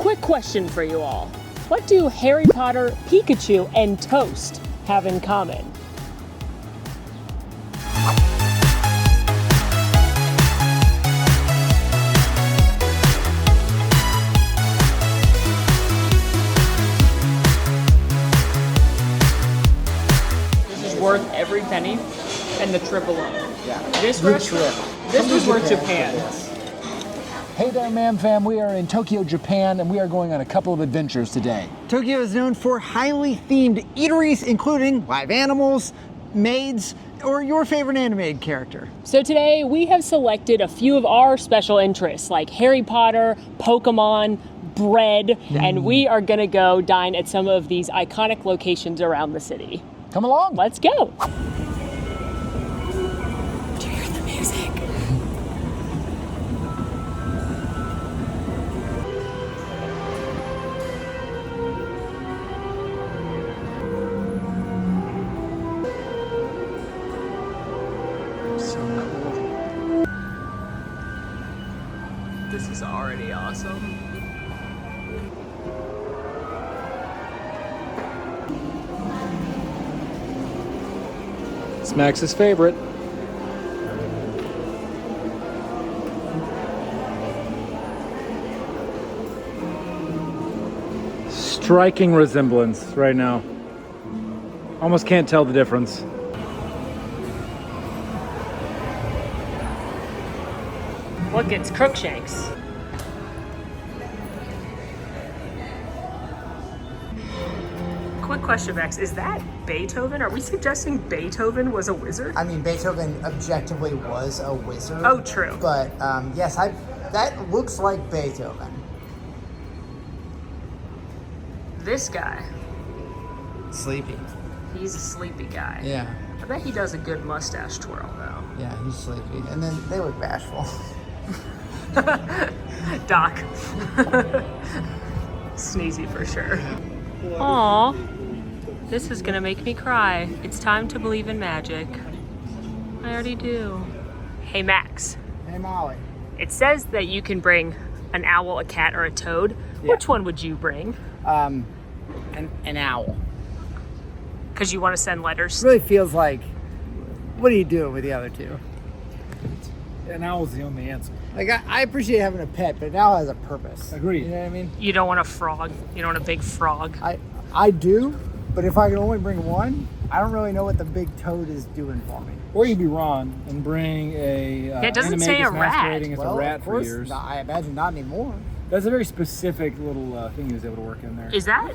quick question for you all. What do Harry Potter, Pikachu, and toast have in common? This is worth every penny, and the trip alone. Yeah. This Good restaurant, trip. this Come to was worth Japan. Japan. Yes. Hey there, Mam Fam. We are in Tokyo, Japan, and we are going on a couple of adventures today. Tokyo is known for highly themed eateries, including live animals, maids, or your favorite animated character. So today we have selected a few of our special interests like Harry Potter, Pokémon, bread, and we are gonna go dine at some of these iconic locations around the city. Come along. Let's go. Do you hear the music? So cool. This is already awesome. It's Max's favorite. Striking resemblance right now. Almost can't tell the difference. Look, it's Crookshanks. Quick question, Max. Is that Beethoven? Are we suggesting Beethoven was a wizard? I mean, Beethoven objectively was a wizard. Oh, true. But yes, that looks like Beethoven. This guy, Sleepy. he's a sleepy guy. Yeah. I bet he does a good mustache twirl, though. Yeah, he's sleepy. And then they look bashful. Doc. Sneezy for sure. Aw, this is gonna make me cry. It's time to believe in magic. I already do. Hey Max, Hey, Molly. it says that you can bring an owl, a cat, or a toad. Which one would you bring? An owl. Because you want to send letters. Really feels like, what are you doing with the other two? An owl's the only answer. Like, I appreciate having a pet, but an owl has a purpose. Agreed. You know what I mean? You don't want a frog. You don't want a big frog. I do, but if I can only bring one, I don't really know what the big toad is doing for me. Or you'd be Ron and bring a it doesn't say a animagus rat. masquerading as Well, a rat of for course, years. I imagine not anymore. That's a very specific little thing he was able to work in there. Is that?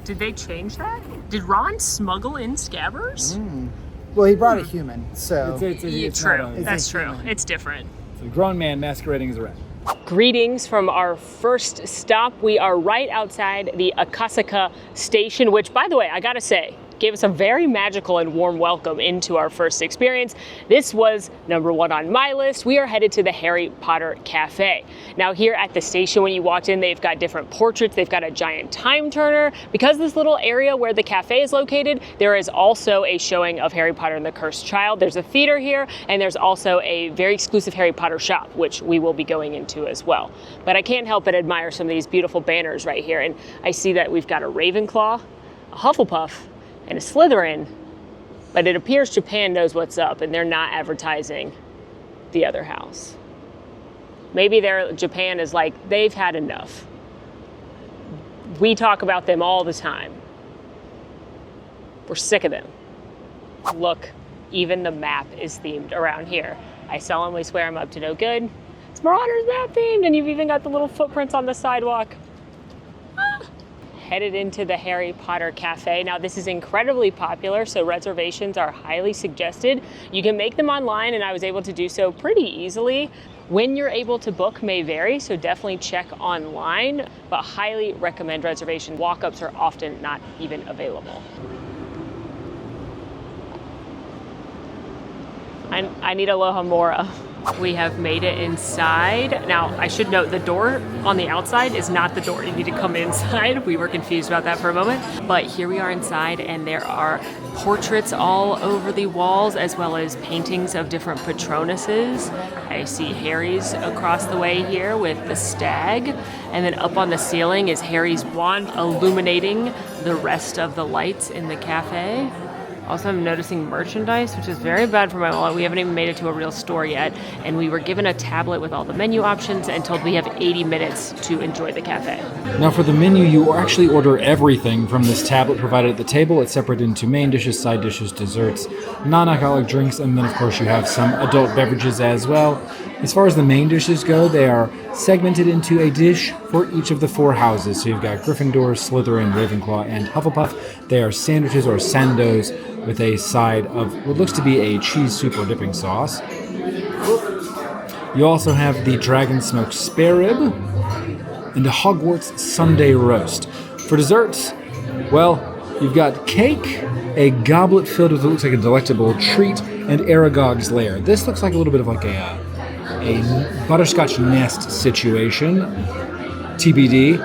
Did they change that? Did Ron smuggle in Scabbers? Well, he brought a human, so It's True. not a- That's a true. human. It's different. it's a grown man masquerading as a rat. Greetings from our first stop. We are right outside the Akasaka station, which, by the way, I gotta say, gave us a very magical and warm welcome into our first experience. This was number one on my list. We are headed to the Harry Potter Cafe. Now here at the station, when you walked in, they've got different portraits. They've got a giant time turner. Because this little area where the cafe is located, there is also a showing of Harry Potter and the Cursed Child. There's a theater here, and there's also a very exclusive Harry Potter shop, which we will be going into as well. But I can't help but admire some of these beautiful banners right here. And I see that we've got a Ravenclaw, a Hufflepuff, and a Slytherin, but it appears Japan knows what's up and they're not advertising the other house. Maybe Japan is like, they've had enough. We talk about them all the time. We're sick of them. Look, even the map is themed around here. I solemnly swear I'm up to no good. It's Marauder's map themed, and you've even got the little footprints on the sidewalk. Headed into the Harry Potter Cafe. Now this is incredibly popular, so reservations are highly suggested. You can make them online, and I was able to do so pretty easily. When you're able to book may vary, so definitely check online, but highly recommend reservation. Walk-ups are often not even available. I need Aloha Mora. We have made it inside. Now, I should note the door on the outside is not the door. You need to come inside. We were confused about that for a moment. But here we are inside, and there are portraits all over the walls, as well as paintings of different Patronuses. I see Harry's across the way here with the stag. And then up on the ceiling is Harry's wand illuminating the rest of the lights in the cafe. Also, I'm noticing merchandise, which is very bad for my wallet. We haven't even made it to a real store yet. And we were given a tablet with all the menu options and told we have 80 minutes to enjoy the cafe. Now for the menu, you actually order everything from this tablet provided at the table. It's separated into main dishes, side dishes, desserts, non-alcoholic drinks, and then of course you have some adult beverages as well. As far as the main dishes go, they are segmented into a dish for each of the 4 houses. So you've got Gryffindor, Slytherin, Ravenclaw, and Hufflepuff. They are sandwiches or sandos with a side of what looks to be a cheese soup or dipping sauce. You also have the Dragon Smoked Spare Rib and the Hogwarts Sunday Roast. For desserts, well, you've got cake, a goblet filled with what looks like a delectable treat, and Aragog's Lair. This looks like a little bit of like a butterscotch nest situation, TBD.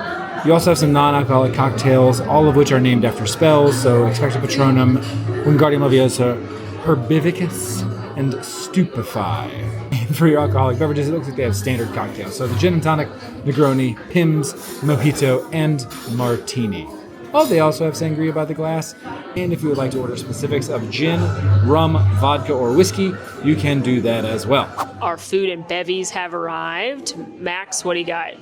You also have some non-alcoholic cocktails, all of which are named after spells, so Expecto Patronum, Wingardium Leviosa, Herbivicus, and Stupefy. And for your alcoholic beverages, it looks like they have standard cocktails. So the gin and tonic, Negroni, Pimm's, Mojito, and Martini. Oh, they also have sangria by the glass. And if you would like to order specifics of gin, rum, vodka, or whiskey, you can do that as well. Our food and bevies have arrived. Max, what do you got?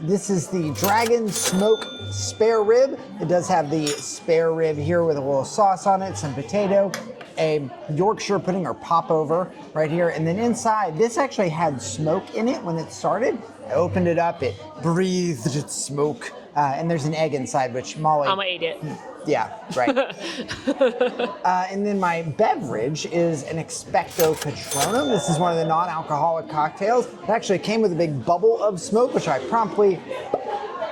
This is the Dragon Smoke Spare Rib. It does have the spare rib here with a little sauce on it, some potato, a Yorkshire pudding or popover right here. And then inside, this actually had smoke in it when it started. I opened it up, it breathed its smoke. And there's an egg inside, which Molly... I'm gonna eat it. Yeah, right. And then my beverage is an Expecto Patronum. This is one of the non-alcoholic cocktails. It actually came with a big bubble of smoke, which I promptly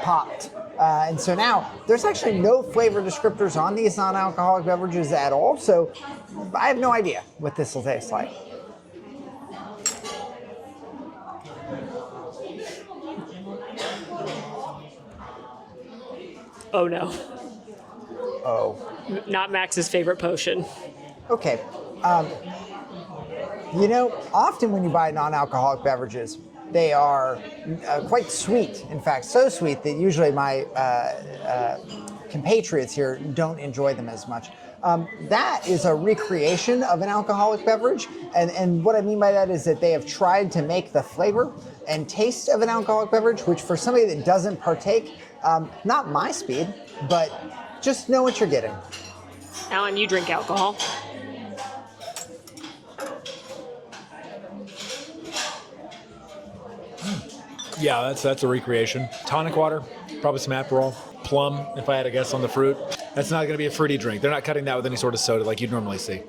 popped. And so now, there's actually no flavor descriptors on these non-alcoholic beverages at all, so I have no idea what this will taste like. Oh no. Oh. Not Max's favorite potion. Okay. You know, often when you buy non-alcoholic beverages, they are quite sweet. In fact, so sweet that usually my compatriots here don't enjoy them as much. That is a recreation of an alcoholic beverage. And what I mean by that is that they have tried to make the flavor and taste of an alcoholic beverage, which for somebody that doesn't partake, not my speed, but just know what you're getting. Alan, you drink alcohol. Yeah, that's a recreation. Tonic water, probably some Aperol, plum, if I had to guess on the fruit. That's not going to be a fruity drink. They're not cutting that with any sort of soda like you'd normally see.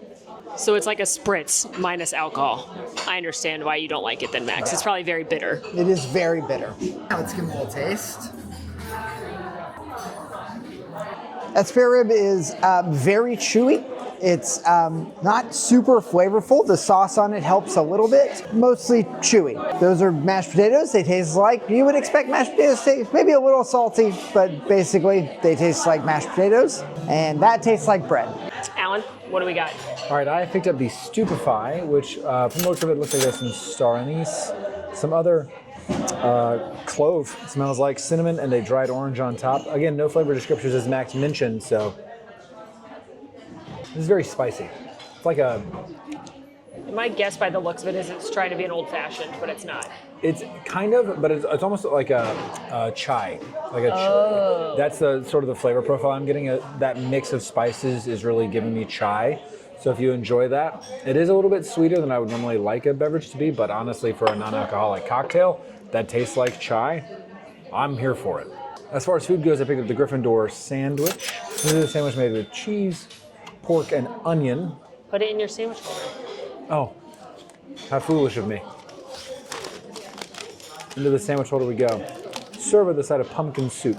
So it's like a spritz minus alcohol. I understand why you don't like it then, Max. It's probably very bitter. It is very bitter. Now let's give them a little taste. That spare rib is very chewy. It's not super flavorful. The sauce on it helps a little bit. Mostly chewy. Those are mashed potatoes. They taste like you would expect mashed potatoes to taste. Maybe a little salty, but basically they taste like mashed potatoes. And that tastes like bread. Alan, what do we got? All right, I picked up the Stupefy, which from most of it looks like there's some star anise, some other clove. It smells like cinnamon and a dried orange on top. Again, no flavor descriptors as Max mentioned, so this is very spicy. It's like a... My guess by the looks of it is it's trying to be an old-fashioned, but it's not. It's kind of, but it's almost like a chai. Like a That's the sort of the flavor profile I'm getting. That mix of spices is really giving me chai. So if you enjoy that, it is a little bit sweeter than I would normally like a beverage to be, but honestly, for a non-alcoholic cocktail that tastes like chai, I'm here for it. As far as food goes, I picked up the Gryffindor sandwich. This is a sandwich made with cheese, pork, and onion. Put it in your sandwich holder. Oh, how foolish of me. Into the sandwich holder we go. Serve with a side of pumpkin soup.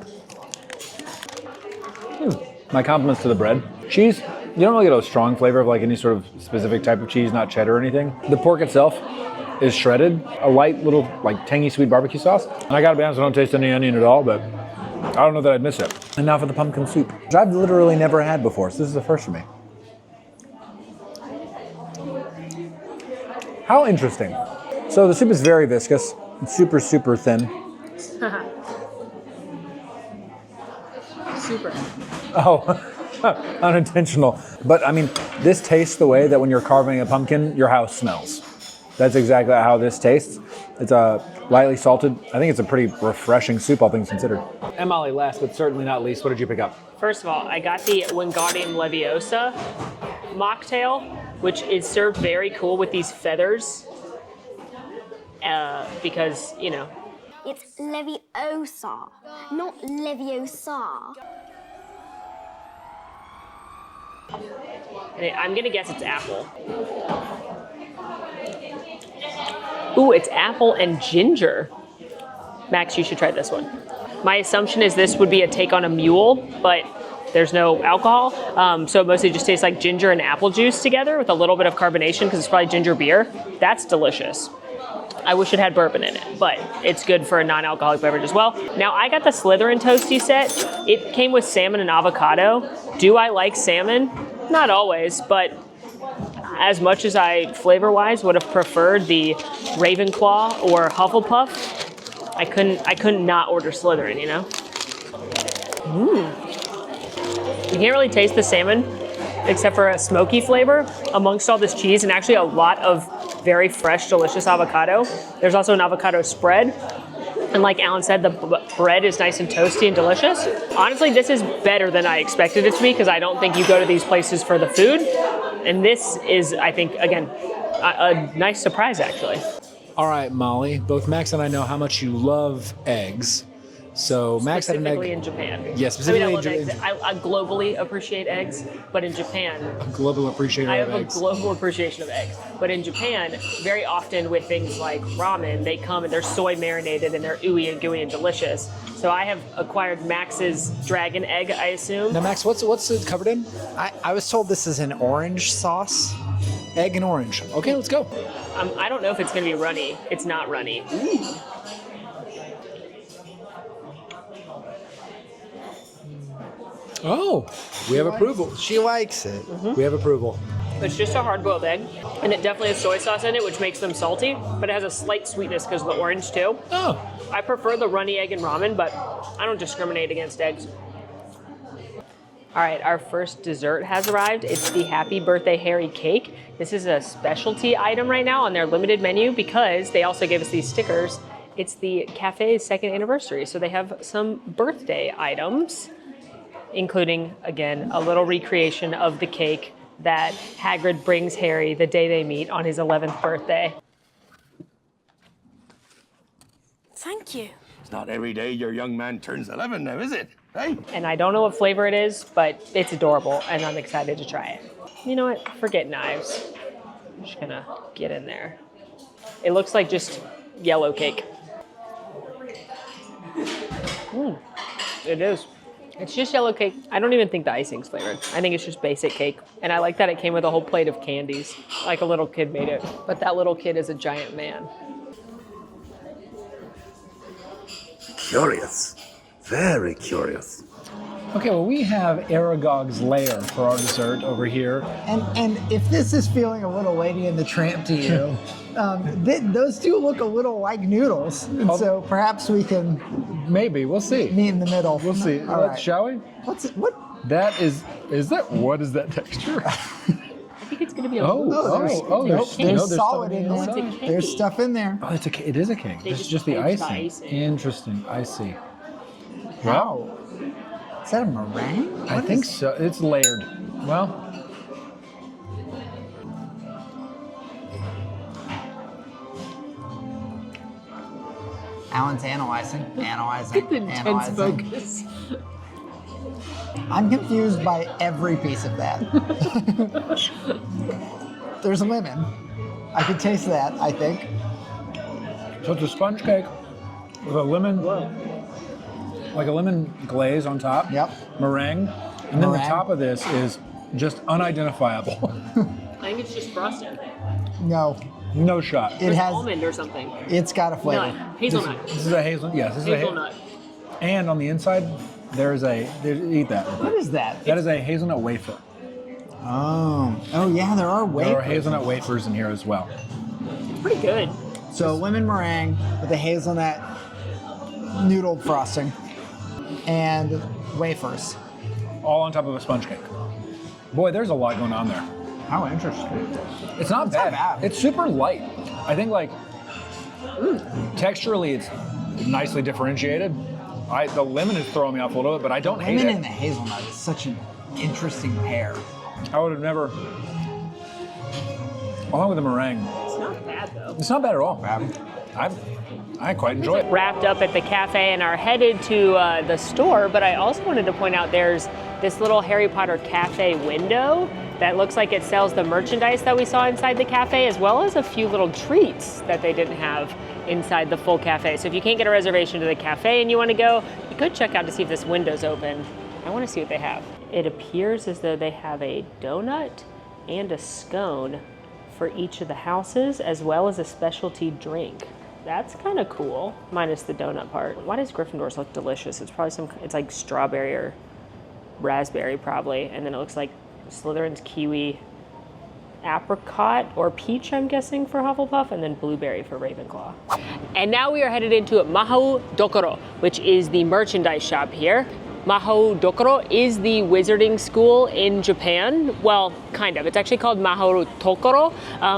My compliments to the bread. Cheese, you don't really get a strong flavor of like any sort of specific type of cheese, not cheddar or anything. The pork itself, is shredded, a light little like tangy sweet barbecue sauce. And I gotta be honest, I don't taste any onion at all, but I don't know that I'd miss it. And now for the pumpkin soup, which I've literally never had before, so this is the first for me. How interesting. So the soup is very viscous. It's super, super thin. Super. Oh, unintentional. But I mean, this tastes the way that when you're carving a pumpkin, your house smells. That's exactly how this tastes. It's lightly salted. I think it's a pretty refreshing soup, all things considered. And Molly, last but certainly not least, what did you pick up? First of all, I got the Wingardium Leviosa mocktail, which is served very cool with these feathers. Because, you know. It's Leviosa, not Leviosa. And I'm gonna guess it's apple. Ooh, it's apple and ginger. Max, you should try this one. My assumption is this would be a take on a mule, but there's no alcohol. So it mostly just tastes like ginger and apple juice together with a little bit of carbonation because it's probably ginger beer. That's delicious. I wish it had bourbon in it, but it's good for a non-alcoholic beverage as well. Now, I got the Slytherin Toasty set. It came with salmon and avocado. Do I like salmon? Not always, but as much as I, flavor-wise, would have preferred the Ravenclaw or Hufflepuff, I couldn't not order Slytherin, you know? You can't really taste the salmon except for a smoky flavor amongst all this cheese and actually a lot of very fresh, delicious avocado. There's also an avocado spread. And like Alan said, the bread is nice and toasty and delicious. Honestly, this is better than I expected it to be because I don't think you go to these places for the food. And this is, I think, again, a nice surprise, actually. All right, Molly, both Max and I know how much you love eggs. So Max had an egg. Specifically in Japan. Yeah, specifically I mean, I in love Japan. eggs. I globally appreciate eggs, but in Japan, Global appreciator I of have a eggs. global appreciation of eggs. But in Japan, very often with things like ramen, they come and they're soy marinated and they're ooey and gooey and delicious. So I have acquired Max's dragon egg, I assume. Now, Max, what's it covered in? I was told this is an orange sauce. Egg and orange. Okay, let's go. I don't know if it's going to be runny. It's not runny. Oh, we have approval. She likes it. We have approval. It's just a hard-boiled egg, and it definitely has soy sauce in it, which makes them salty, but it has a slight sweetness because of the orange, too. Oh. I prefer the runny egg and ramen, but I don't discriminate against eggs. All right, our first dessert has arrived. It's the Happy Birthday Harry cake. This is a specialty item right now on their limited menu because they also gave us these stickers. It's the Cafés' 2nd anniversary, so they have some birthday items, including, again, a little recreation of the cake that Hagrid brings Harry the day they meet on his 11th birthday. Thank you. It's not every day your young man turns 11 now, is it? Hey? And I don't know what flavor it is, but it's adorable, and I'm excited to try it. You know what? Forget knives. I'm just gonna get in there. It looks like just yellow cake. It is. It's just yellow cake. I don't even think the icing's flavored. I think it's just basic cake. And I like that it came with a whole plate of candies, like a little kid made it. But that little kid is a giant man. Curious. Very curious. Okay, well, we have Aragog's Lair for our dessert over here. And if this is feeling a little Lady and the Tramp to you, those two look a little like noodles. And so perhaps we can Maybe, we'll see. meet in the middle. We'll see. All right. Shall we? What? What is that texture? I think it's gonna be a There's solid stuff in inside. there. There's stuff in there. Oh, it is a cake. They It's just just the changed the icing. icing. Interesting. I see. Wow. Is that a meringue? I think so. It's layered. Well, Alan's analyzing. Get the intense focus. I'm confused by every piece of that. There's lemon. I could taste that, I think. so it's a sponge cake with a lemon, like a lemon glaze on top. Yep. Meringue. And then the Meringue. top of this is just unidentifiable. I think it's just frosting. No. No shot. It has. Almond or something. It's got a flavor. Nut. Hazelnut. This is a hazelnut. Yes, this is Hazelnut. and on the inside, eat that. What is that? That is a hazelnut wafer. Oh yeah, there are wafers. There are hazelnut wafers in here as well. Pretty good. So lemon meringue with a hazelnut noodle frosting and wafers. All on top of a sponge cake. Boy, there's a lot going on there. How interesting. It's not bad. It's super light. I think like texturally it's nicely differentiated. The lemon is throwing me off a little bit, but I don't hate it. Lemon and the hazelnut is such an interesting pair. I would have never. Along with the meringue. It's not bad though. It's not bad at all. I quite enjoy it. Wrapped up at the cafe and are headed to the store, but I also wanted to point out there's this little Harry Potter cafe window that looks like it sells the merchandise that we saw inside the cafe, as well as a few little treats that they didn't have inside the full cafe. So if you can't get a reservation to the cafe and you want to go, you could check out to see if this window's open. I want to see what they have. It appears as though they have a donut and a scone for each of the houses, as well as a specialty drink. That's kind of cool, minus the donut part. Why does Gryffindor's look delicious? It's probably it's like strawberry or raspberry probably, and then it looks like Slytherin's kiwi, apricot or peach, I'm guessing, for Hufflepuff, and then blueberry for Ravenclaw. And now we are headed into Mahou Dokoro, which is the merchandise shop here. Mahou Dokoro is the wizarding school in Japan. Well, kind of. It's actually called Mahou Tokoro,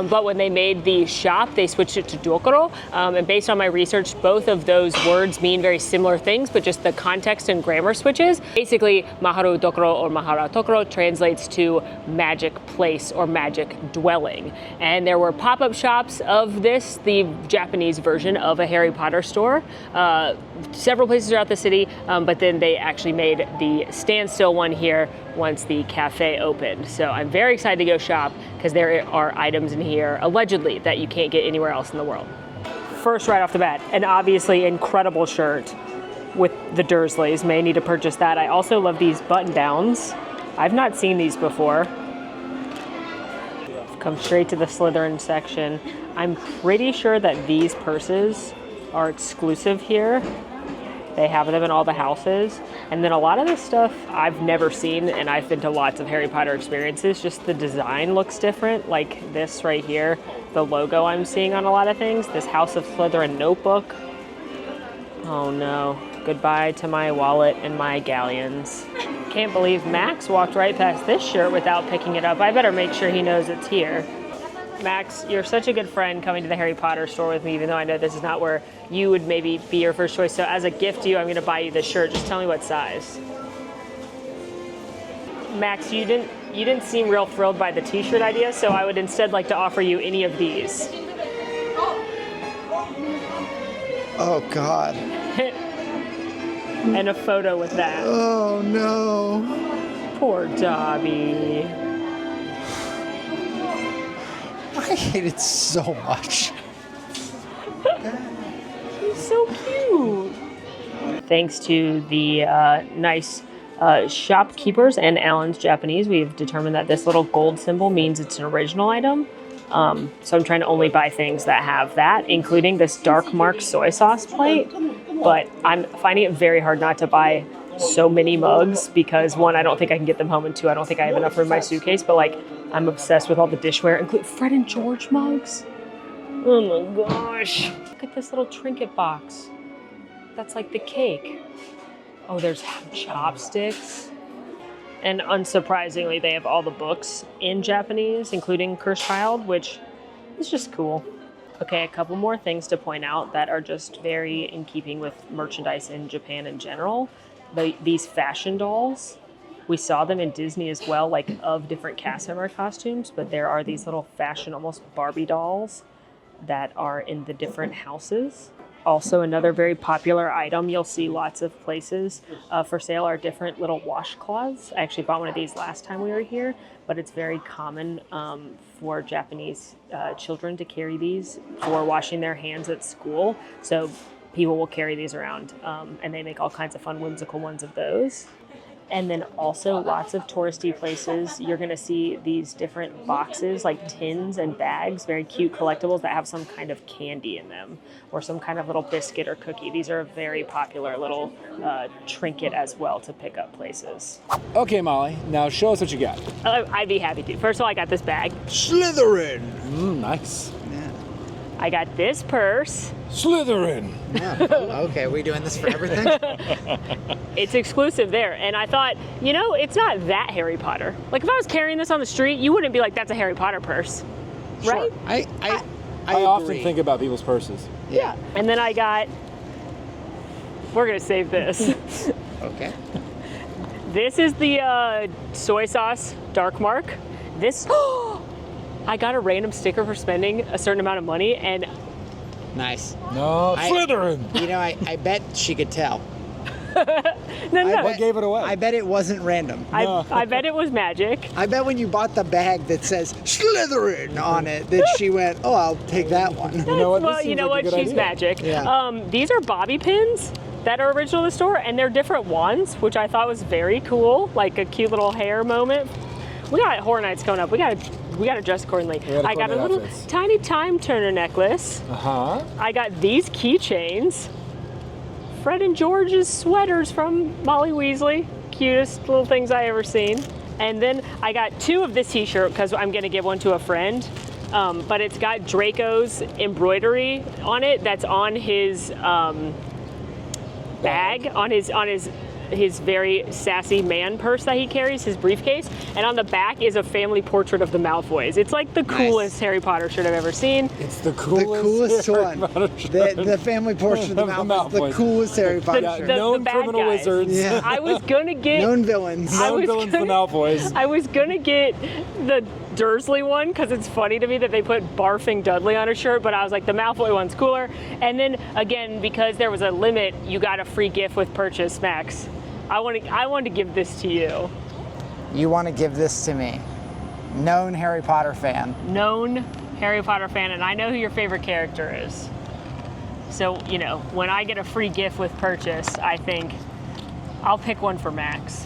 but when they made the shop, they switched it to Dokoro. And based on my research, both of those words mean very similar things, but just the context and grammar switches. Basically, Mahou Dokoro or Mahara Tokoro translates to magic place or magic dwelling. And there were pop-up shops of this, the Japanese version of a Harry Potter store, several places throughout the city, but then they actually made the standstill one here once the cafe opened. So I'm very excited to go shop because there are items in here, allegedly, that you can't get anywhere else in the world. First, right off the bat, an obviously incredible shirt with the Dursleys. May need to purchase that. I also love these button downs. I've not seen these before. Come straight to the Slytherin section. I'm pretty sure that these purses are exclusive here. They have them in all the houses. And then a lot of this stuff I've never seen, and I've been to lots of Harry Potter experiences, just the design looks different. Like this right here, the logo I'm seeing on a lot of things, this House of Slytherin notebook. Oh no, goodbye to my wallet and my galleons. Can't believe Max walked right past this shirt without picking it up. I better make sure he knows it's here. Max, you're such a good friend coming to the Harry Potter store with me, even though I know this is not where you would maybe be your first choice. So as a gift to you, I'm going to buy you this shirt. Just tell me what size. Max, you didn't seem real thrilled by the t-shirt idea, so I would instead like to offer you any of these. Oh God. And a photo with that. Oh no. Poor Dobby. I hate it so much. He's so cute. Thanks to the nice shopkeepers and Alan's Japanese, we've determined that this little gold symbol means it's an original item. So I'm trying to only buy things that have that, including this Dark Mark soy sauce plate. But I'm finding it very hard not to buy so many mugs because, one, I don't think I can get them home, and two, I don't think I have enough room in my suitcase. But like, I'm obsessed with all the dishware, including Fred and George mugs. Oh my gosh. Look at this little trinket box. That's like the cake. Oh, there's chopsticks. And unsurprisingly, they have all the books in Japanese, including Cursed Child, which is just cool. Okay, a couple more things to point out that are just very in keeping with merchandise in Japan in general. These fashion dolls, we saw them in Disney as well, like of different cast member costumes, but there are these little fashion, almost Barbie dolls that are in the different houses. Also, another very popular item you'll see lots of places for sale are different little washcloths. I actually bought one of these last time we were here, but it's very common for Japanese children to carry these for washing their hands at school. So people will carry these around, and they make all kinds of fun, whimsical ones of those. And then also lots of touristy places. You're gonna see these different boxes, like tins and bags, very cute collectibles that have some kind of candy in them or some kind of little biscuit or cookie. These are a very popular little trinket as well to pick up places. Okay, Molly, now show us what you got. I'd be happy to. First of all, I got this bag. Slytherin. Nice. I got this purse. Slytherin. Yeah. Okay, we doing this for everything? It's exclusive there. And I thought, it's not that Harry Potter. Like if I was carrying this on the street, you wouldn't be like, that's a Harry Potter purse. Right? I often think about people's purses. Yeah. And then I got, we're gonna save this. Okay. This is the soy sauce Dark Mark. This, I got a random sticker for spending a certain amount of money, and Nice. No, Slytherin. You know, I bet she could tell. no. What gave it away? I bet it wasn't random. I bet it was magic. I bet when you bought the bag that says Slytherin on it, that she went, oh, I'll take that one. You know what? This Well, you seems know like a what? good She's idea. magic. Yeah. These are bobby pins that are original to the store, and they're different ones, which I thought was very cool, like a cute little hair moment. We got Horror Nights coming up. We gotta dress accordingly. gotta I got a coordinate little outfits. tiny time turner necklace. Uh-huh. I got these keychains. Fred and George's sweaters from Molly Weasley. Cutest little things I ever seen. And then I got 2 of this t-shirt because I'm gonna give one to a friend. But it's got Draco's embroidery on it that's on his bag, on his very sassy man purse that he carries, his briefcase, and on the back is a family portrait of the Malfoys. It's like the coolest Harry Potter shirt I've ever seen. It's the The coolest, coolest Harry one. Potter shirt. The family portion of the Malfoys. The Malfoys. coolest Harry Potter The- shirt. the known bad criminal guys. wizards. Yeah. I was gonna get Known villains. I Known was villains, the gonna- Malfoys. I was gonna get the Dursley one because it's funny to me that they put Barfing Dudley on a shirt, but I was like, the Malfoy one's cooler. And then again, because there was a limit, you got a free gift with purchase, Max. I want to give this to you. You want to give this to me. Known Harry Potter fan. Known Harry Potter fan, and I know who your favorite character is. So, when I get a free gift with purchase, I think I'll pick one for Max.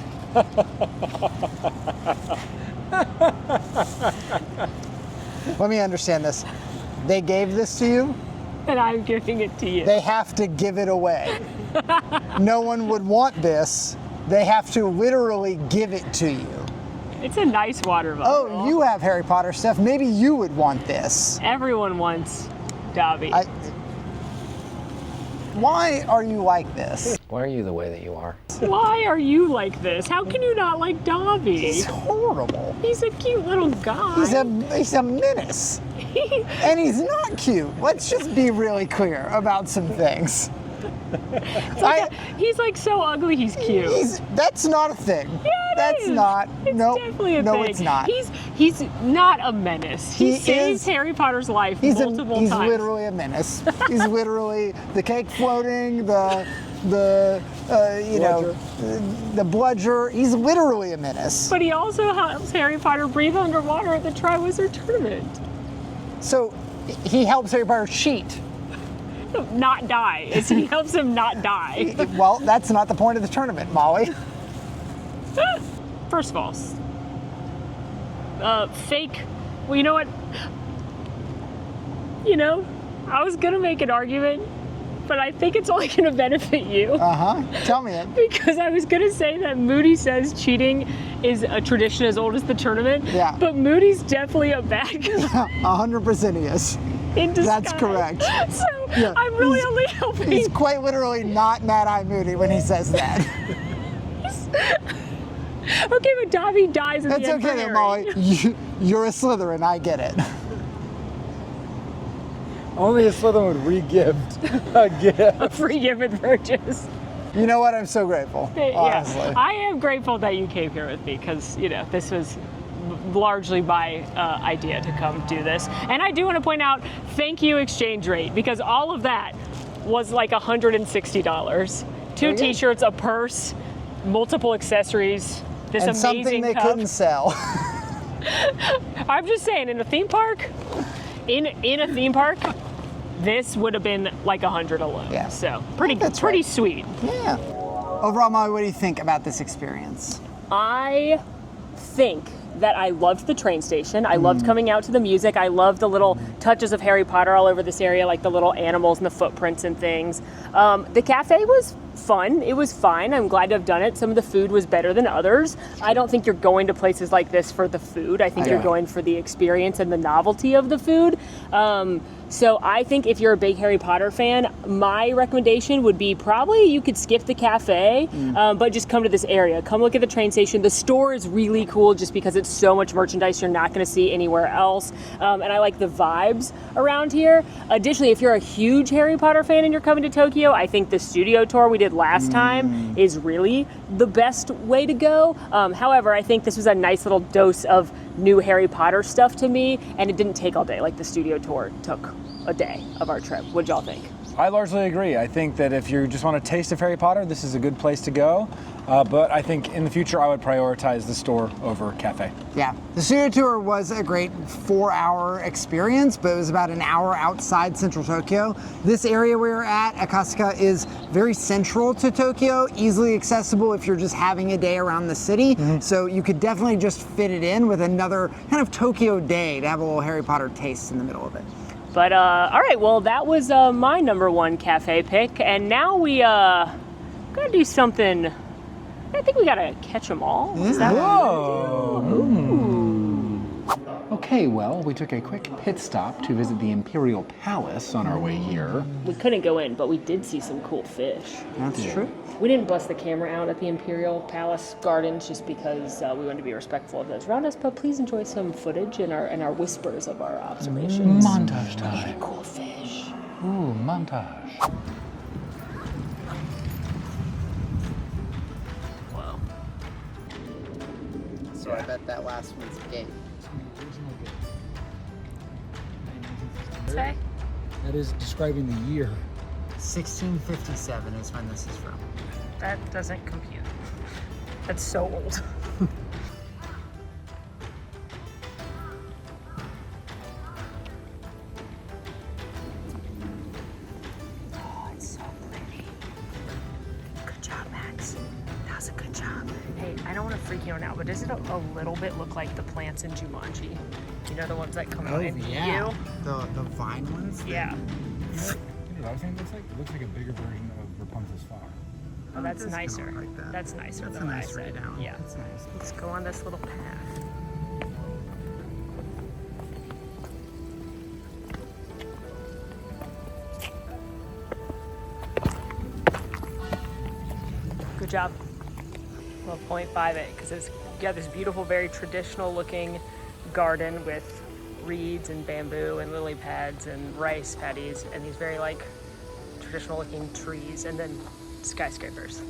Let me understand this. They gave this to you. And I'm giving it to you. They have to give it away. No one would want this. They have to literally give it to you. It's a nice water bottle. Oh, you have Harry Potter stuff. Maybe you would want this. Everyone wants Dobby. Why are you like this? Why are you the way that you are? Why are you like this? How can you not like Dobby? He's horrible. He's a cute little guy. He's a menace. And he's not cute. Let's just be really clear about some things. He's like so ugly, he's cute. That's not a thing. Yeah, That's is. not. It's No, definitely a no, thing. it's not. He's not a menace. He saves is- Harry Potter's life He's multiple he's times. literally a menace. He's literally the cake floating, the bludger. He's literally a menace. But he also helps Harry Potter breathe underwater at the Triwizard Tournament. So he helps Harry Potter cheat. Not die. He helps him not die. Well, that's not the point of the tournament, Molly. First of all, fake. Well, you know what? I was gonna make an argument, but I think it's only gonna benefit you. Tell me it. Because I was gonna say that Moody says cheating is a tradition as old as the tournament. Yeah. But Moody's definitely a bad guy 100% he is. in disguise. That's correct. So Yeah, I'm really he's- only helping. He's quite literally not Mad Eye Moody when he says that. Okay, but Dobby dies in That's the end okay for then, Harry. Molly. You're a Slytherin, I get it. Only a Slytherin would re-gift a gift. A free gift with purchase. You know what? I'm so grateful. Honestly. Yeah, I am grateful that you came here with me because, this was largely my idea to come do this. And I do want to point out, thank you exchange rate, because all of that was like $160. 2 t-shirts, a purse, multiple accessories, this And amazing something they cup. couldn't sell. I'm just saying, in a theme park, in a theme park, this would have been like $100 alone. Yeah. So That's pretty right. sweet. Yeah. Overall, Molly, what do you think about this experience? I think that I loved the train station. I loved coming out to the music. I loved the little touches of Harry Potter all over this area, like the little animals and the footprints and things. The cafe was fun. It was fine. I'm glad to have done it. Some of the food was better than others. I don't think you're going to places like this for the food. I think you're going for the experience and the novelty of the food. So I think if you're a big Harry Potter fan, my recommendation would be probably you could skip the cafe, but just come to this area. Come look at the train station. The store is really cool just because it's so much merchandise you're not going to see anywhere else. And I like the vibes around here. Additionally, if you're a huge Harry Potter fan and you're coming to Tokyo, I think the studio tour we did last time is really the best way to go. However, I think this was a nice little dose of new Harry Potter stuff to me, and it didn't take all day like the studio tour took a day of our trip. What'd y'all think? I largely agree. I think that if you just want a taste of Harry Potter, this is a good place to go. But I think in the future, I would prioritize the store over cafe. Yeah, the studio tour was a great 4-hour experience, but it was about an hour outside central Tokyo. This area we were at, Akasaka, is very central to Tokyo, easily accessible if you're just having a day around the city. So you could definitely just fit it in with another kind of Tokyo day to have a little Harry Potter taste in the middle of it. But all right, well, that was my number one cafe pick, and now we gotta do something. I think we gotta catch them all. Is that what we're gonna do? Okay, well, we took a quick pit stop to visit the Imperial Palace on our way here. We couldn't go in, but we did see some cool fish. That's true. We didn't bust the camera out at the Imperial Palace gardens just because we wanted to be respectful of those around us, but please enjoy some footage and our whispers of our observations. Montage time. Cool fish. Ooh, montage. Whoa. So I bet that last one's gay. Say? That is describing the year. 1657 is when this is from. That doesn't compute. That's so old. Oh, it's so pretty. Good job, Max. That was a good job. Hey, I don't want to freak you out now, but does it a little bit look like the plants in Jumanji? You know, the ones that come out in you? The vine ones? Yeah. You know what I think it looks like? It looks like a bigger version of Rapunzel's flower. Oh, that's does nicer. kinda look like that. That's nicer That's than a what I nice said. down. Yeah. That's nice. Let's go on this little path. Good job. Well, 0.5 it, because it's got this beautiful, very traditional looking garden with reeds and bamboo and lily pads and rice paddies and these very like traditional looking trees and then skyscrapers.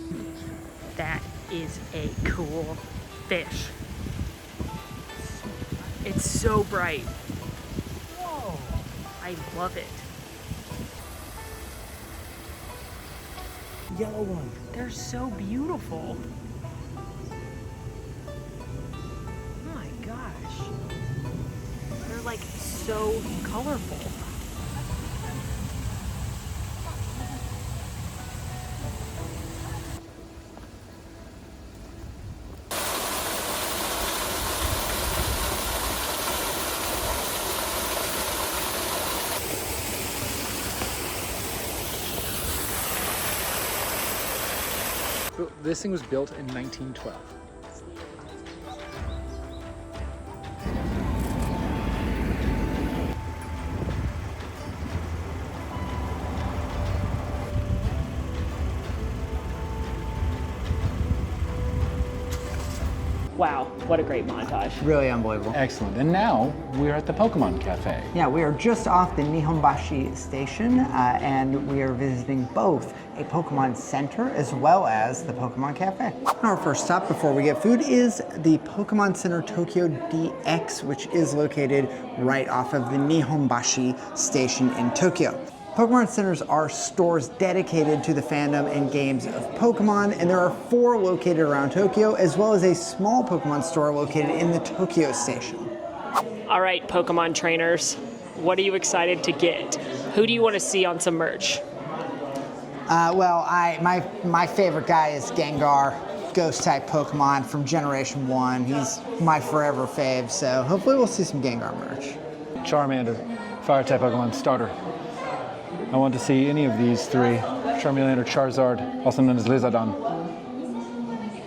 That is a cool fish. It's so bright. Whoa. I love it. Yellow one. They're so beautiful. Oh my gosh. They're like so colorful. This thing was built in 1912. Wow, what a great montage. Really unbelievable. Excellent. And now we're at the Pokemon Cafe. Yeah, we are just off the Nihonbashi station, and we are visiting both a Pokemon Center as well as the Pokemon Cafe. Our first stop before we get food is the Pokemon Center Tokyo DX, which is located right off of the Nihonbashi station in Tokyo. Pokemon Centers are stores dedicated to the fandom and games of Pokemon, and there are 4 located around Tokyo, as well as a small Pokemon store located in the Tokyo station. All right, Pokemon trainers, what are you excited to get? Who do you want to see on some merch? Well, my favorite guy is Gengar, ghost type Pokemon from Generation 1. He's my forever fave, so hopefully we'll see some Gengar merch. Charmander, fire type Pokemon starter. I want to see any of these three. Charmeleon or Charizard, also known as Lizardon.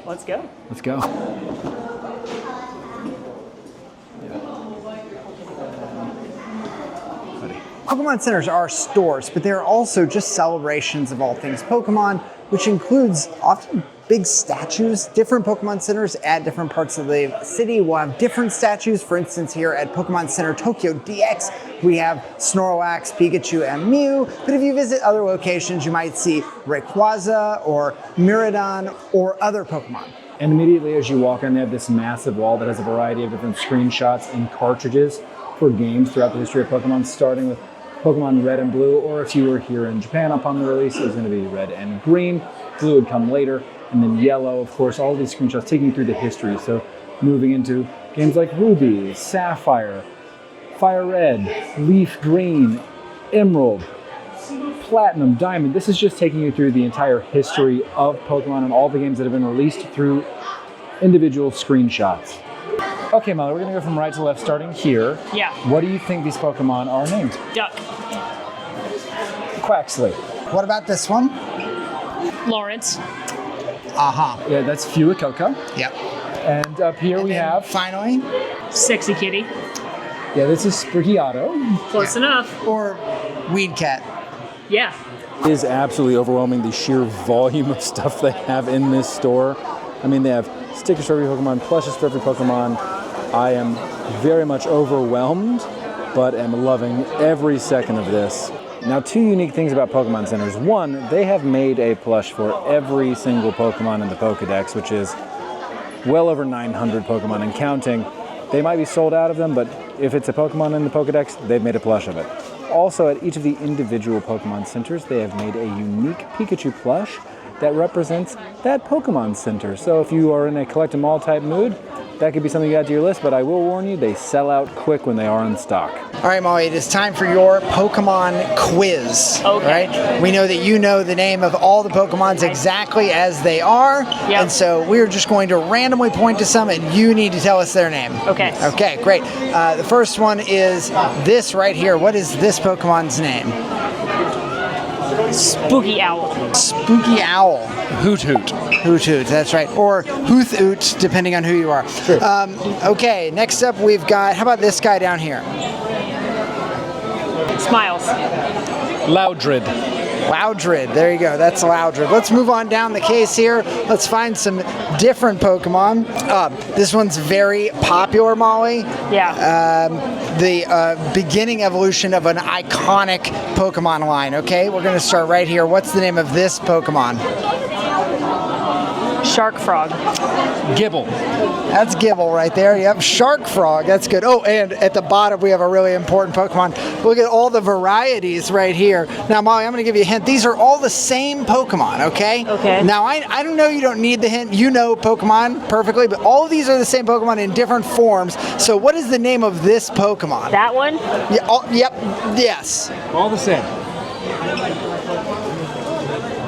Let's go. Let's go. Pokemon Centers are stores, but they're also just celebrations of all things Pokemon, which includes often big statues. Different Pokemon Centers at different parts of the city will have different statues. For instance, here at Pokemon Center Tokyo DX, we have Snorlax, Pikachu, and Mew. But if you visit other locations, you might see Rayquaza or Miraidon or other Pokemon. And immediately as you walk in, they have this massive wall that has a variety of different screenshots and cartridges for games throughout the history of Pokemon, starting with Pokemon Red and Blue, or if you were here in Japan upon the release, it was going to be Red and Green. Blue would come later, and then Yellow, of course, all these screenshots taking you through the history. So moving into games like Ruby, Sapphire, Fire Red, Leaf Green, Emerald, Platinum, Diamond. This is just taking you through the entire history of Pokemon and all the games that have been released through individual screenshots. Okay, Molly, we're gonna go from right to left, starting here. Yeah. What do you think these Pokemon are named? Duck. Quaxley. What about this one? Lawrence. Yeah, that's Fuecoca. Yep. And up here we have, Finally, Sexy kitty. yeah, this is Sprigiato. Close enough. or Weed Cat. Yeah. It is absolutely overwhelming, the sheer volume of stuff they have in this store. I mean, they have stickers for every Pokemon, plushes for every Pokemon. I am very much overwhelmed, but am loving every second of this. Now, two unique things about Pokemon Centers. One, they have made a plush for every single Pokemon in the Pokedex, which is well over 900 Pokemon and counting. They might be sold out of them, but if it's a Pokemon in the Pokedex, they've made a plush of it. Also, at each of the individual Pokemon Centers, they have made a unique Pikachu plush that represents that Pokemon Center. So if you are in a collect 'em all type mood, that could be something you add to your list, but I will warn you, they sell out quick when they are in stock. All right, Molly, it is time for your Pokemon quiz. Okay. Right? We know that you know the name of all the Pokemons exactly as they are. Yep. And so we're just going to randomly point to some, and you need to tell us their name. Okay. Okay, great. The first one is this right here. What is this Pokemon's name? Spooky owl. Spooky Owl. Hoot Hoot. Hoot Hoot, that's right. Or Hooth Oot, depending on who you are. Sure. Okay, next up we've got, how about this guy down here? Smiles. Loudred. Loudred, there you go, that's Loudred. Let's move on down the case here. Let's find some different Pokemon. This one's very popular, Molly. Yeah. The beginning evolution of an iconic Pokemon line, okay? We're gonna start right here. What's the name of this Pokemon? Shark frog. Gibble. That's Gibble right there. Yep, Shark Frog. That's good. Oh, and at the bottom we have a really important Pokemon. Look at all the varieties right here. Now, Molly, I'm going to give you a hint. These are all the same Pokemon, okay? Okay. Now, I don't know you don't need the hint. You know Pokemon perfectly, but all of these are the same Pokemon in different forms. So what is the name of this Pokemon? That one? Yeah, yep, yes. All the same.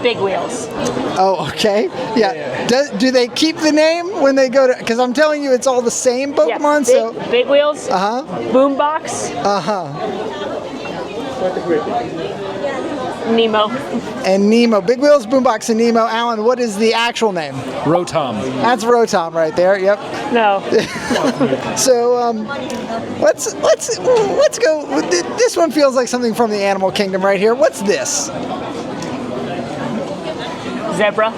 Big wheels. Oh, okay. Yeah. Do they keep the name when they go to? Because I'm telling you, it's all the same Pokemon. Yeah. So. Big wheels. Boombox. Nemo. And Nemo. Big Wheels, Boombox, and Nemo. Alan, what is the actual name? Rotom. That's Rotom right there. Yep. No. So let's go. This one feels like something from the animal kingdom right here. What's this? Zebra.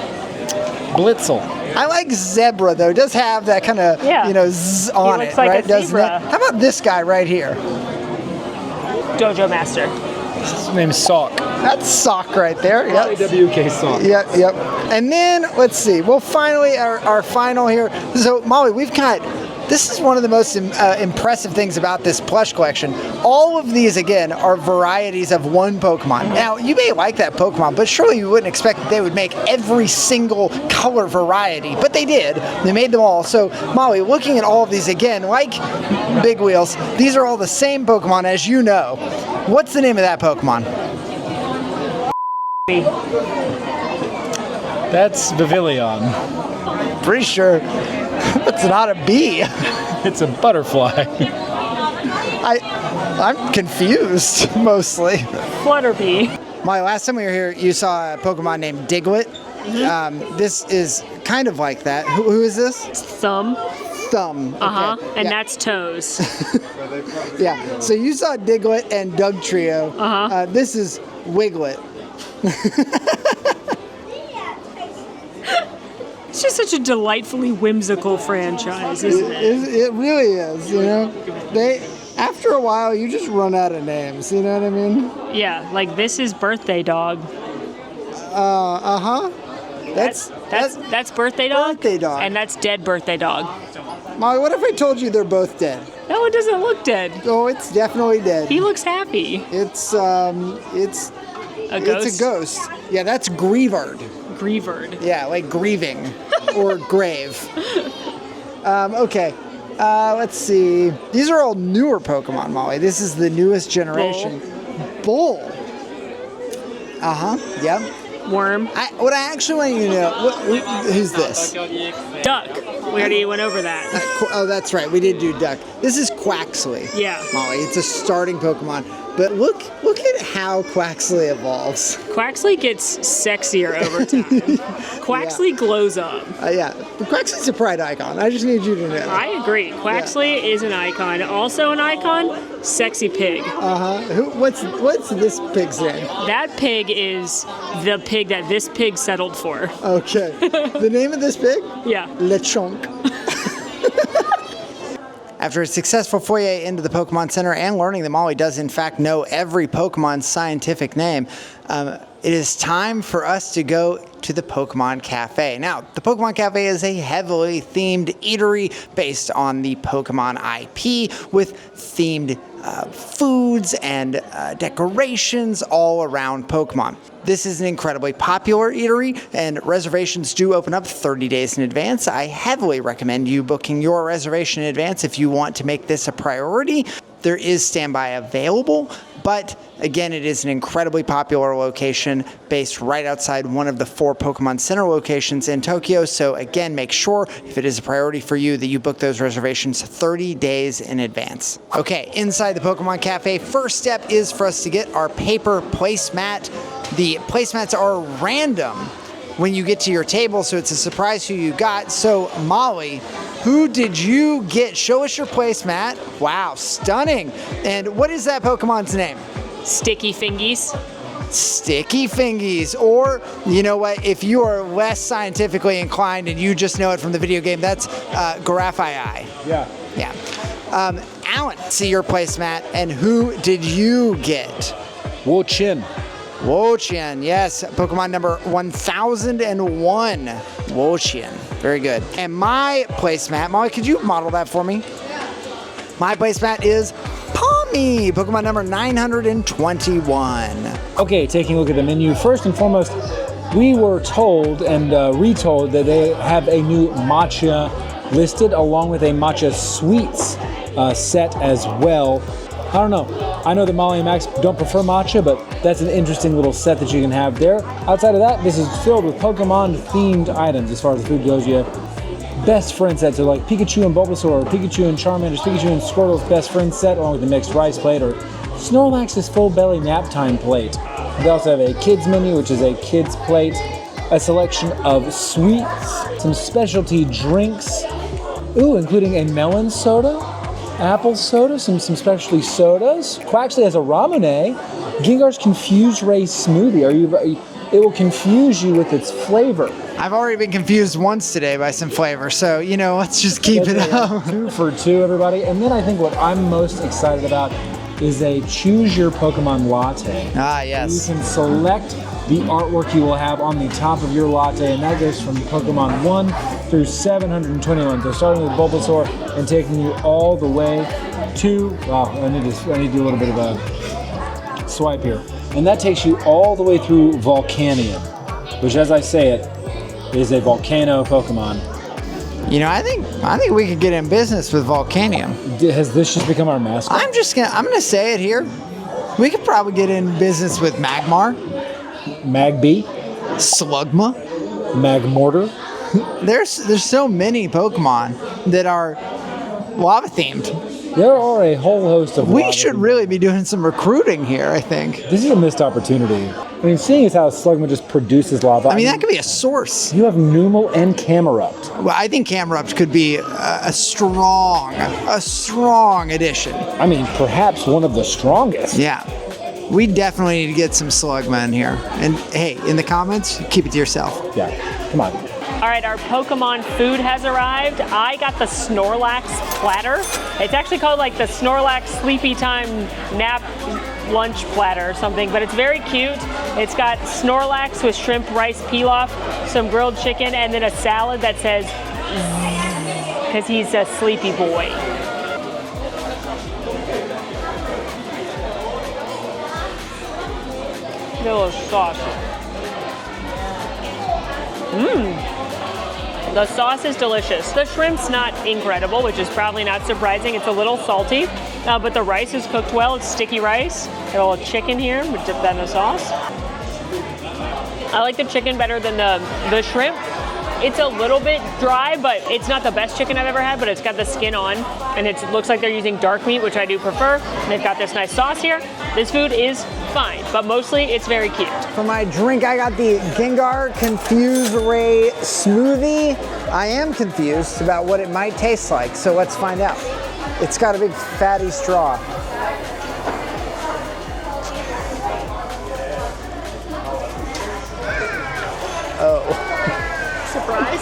Blitzel. I like Zebra though. It does have that kind of zzz on looks it, like a right? Doesn't zebra. it? How about this guy right here? Dojo Master. His name's Sock. That's Sock right there. Yep. WK Sock. Yep, yep. And then let's see. Well, finally, our final here. So, Molly, we've got. This is one of the most impressive things about this plush collection. All of these, again, are varieties of one Pokemon. Now, you may like that Pokemon, but surely you wouldn't expect that they would make every single color variety. But they did. They made them all. So, Molly, looking at all of these again, like Big Wheels, these are all the same Pokemon, as you know. What's the name of that Pokemon? That's Pavilion. Pretty sure it's not a bee. It's a butterfly. I'm confused mostly. Flutterby. My last time we were here, you saw a Pokemon named Diglett. This is kind of like that. Who is this? Thumb. Thumb. Uh-huh. Okay. And Yeah. that's toes. Yeah. So you saw Diglett and Doug Trio. Uh-huh. This is Wiglet. It's just such a delightfully whimsical franchise, isn't it? It really is. You know, after a while you just run out of names. You know what I mean? Yeah, like this is Birthday Dog. That's Birthday Dog? Birthday Dog. And that's Dead Birthday Dog. Molly, what if I told you they're both dead? That one doesn't look dead. Oh, it's definitely dead. He looks happy. It's A ghost? It's a ghost. Yeah, that's Grievard. Grievard. Yeah, like grieving or grave. Okay. Let's see. These are all newer Pokemon, Molly. This is the newest generation. Bull. Yep. Worm. What I actually want you to know, who's this? Duck. We already went over that. Oh, that's right. We did do Duck. This is Quaxley. Yeah. Molly, it's a starting Pokemon. But look at how Quaxley evolves. Quaxley gets sexier over time. Quaxley glows up. Yeah. But Quaxley's a pride icon. I just need you to know. I agree. Quaxley is an icon. Also an icon, Sexy Pig. What's this pig's name? That pig is the pig that this pig settled for. Okay. The name of this pig? Yeah. Lechonk. After a successful foray into the Pokemon Center and learning that Molly does in fact know every Pokemon's scientific name, it is time for us to go to the Pokemon Cafe. Now, the Pokemon Cafe is a heavily themed eatery based on the Pokemon IP with themed foods and decorations all around Pokemon. This is an incredibly popular eatery, and reservations do open up 30 days in advance. I heavily recommend you booking your reservation in advance if you want to make this a priority. There is standby available, but again, it is an incredibly popular location based right outside one of the 4 Pokemon Center locations in Tokyo. So again, make sure, if it is a priority for you, that you book those reservations 30 days in advance. Okay, inside the Pokemon Cafe, first step is for us to get our paper placemat. The placemats are random when you get to your table, so it's a surprise who you got. So Molly, who did you get? Show us your placemat. Wow, stunning. And what is that Pokemon's name? Sticky Fingies. Sticky Fingies. Or, you know what, if you are less scientifically inclined and you just know it from the video game, that's Garafai. Yeah. Alan, see your placemat, and who did you get? Wo-Chin. Wo-Chin, yes, Pokemon number 1001. Wo-Chin, very good. And my placemat, Molly, could you model that for me? My placemat is Palmy, Pokemon number 921. Okay, taking a look at the menu. First and foremost, we were told and retold that they have a new matcha listed along with a matcha sweets set as well. I don't know. I know that Molly and Max don't prefer matcha, but that's an interesting little set that you can have there. Outside of that, this is filled with Pokemon-themed items as far as the food goes. You have best friend sets, so like Pikachu and Bulbasaur, Pikachu and Charmander's, Pikachu and Squirtle's best friend set, along with the mixed rice plate, or Snorlax's full belly nap time plate. They also have a kids menu, which is a kids plate, a selection of sweets, some specialty drinks, including a melon soda, apple soda, some specialty sodas. Quaxley has a Ramune. Gengar's Confused Ray smoothie. It will confuse you with its flavor. I've already been confused once today by some flavor, so, let's just keep it up. 2 for 2, everybody. And then I think what I'm most excited about is a Choose Your Pokemon latte. Ah, yes. You can select the artwork you will have on the top of your latte, and that goes from Pokemon 1 through 721. So starting with Bulbasaur and taking you all the way to, I need to do a little bit of a swipe here. And that takes you all the way through Volcanion, which, as I say it, is a volcano Pokemon. I think we could get in business with Volcanion. Has this just become our mascot? I'm gonna say it here. We could probably get in business with Magmar. Magby, Slugma. Magmortar. There's so many Pokemon that are lava themed. There are a whole host of We lava should themed- really be doing some recruiting here, I think. This is a missed opportunity. I mean, seeing as how Slugma just produces lava. I mean, that could be a source. You have Numel and Camerupt. Well, I think Camerupt could be a strong addition. I mean, perhaps one of the strongest. Yeah. We definitely need to get some Slugma in here. And hey, in the comments, keep it to yourself. Yeah, come on. All right, our Pokemon food has arrived. I got the Snorlax platter. It's actually called like the Snorlax Sleepy Time Nap Lunch Platter or something, but it's very cute. It's got Snorlax with shrimp, rice pilaf, some grilled chicken, and then a salad that says because he's a sleepy boy. Little sauce. The sauce is delicious. The shrimp's not incredible, which is probably not surprising. It's a little salty, but the rice is cooked well. It's sticky rice. Got a little chicken here. We dip that in the sauce. I like the chicken better than the shrimp. It's a little bit dry, but it's not the best chicken I've ever had, but it's got the skin on, and it looks like they're using dark meat, which I do prefer. And they've got this nice sauce here. This food is fine, but mostly it's very cute. For my drink, I got the Gengar Confuse Ray Smoothie. I am confused about what it might taste like, so let's find out. It's got a big fatty straw. Oh. Surprise?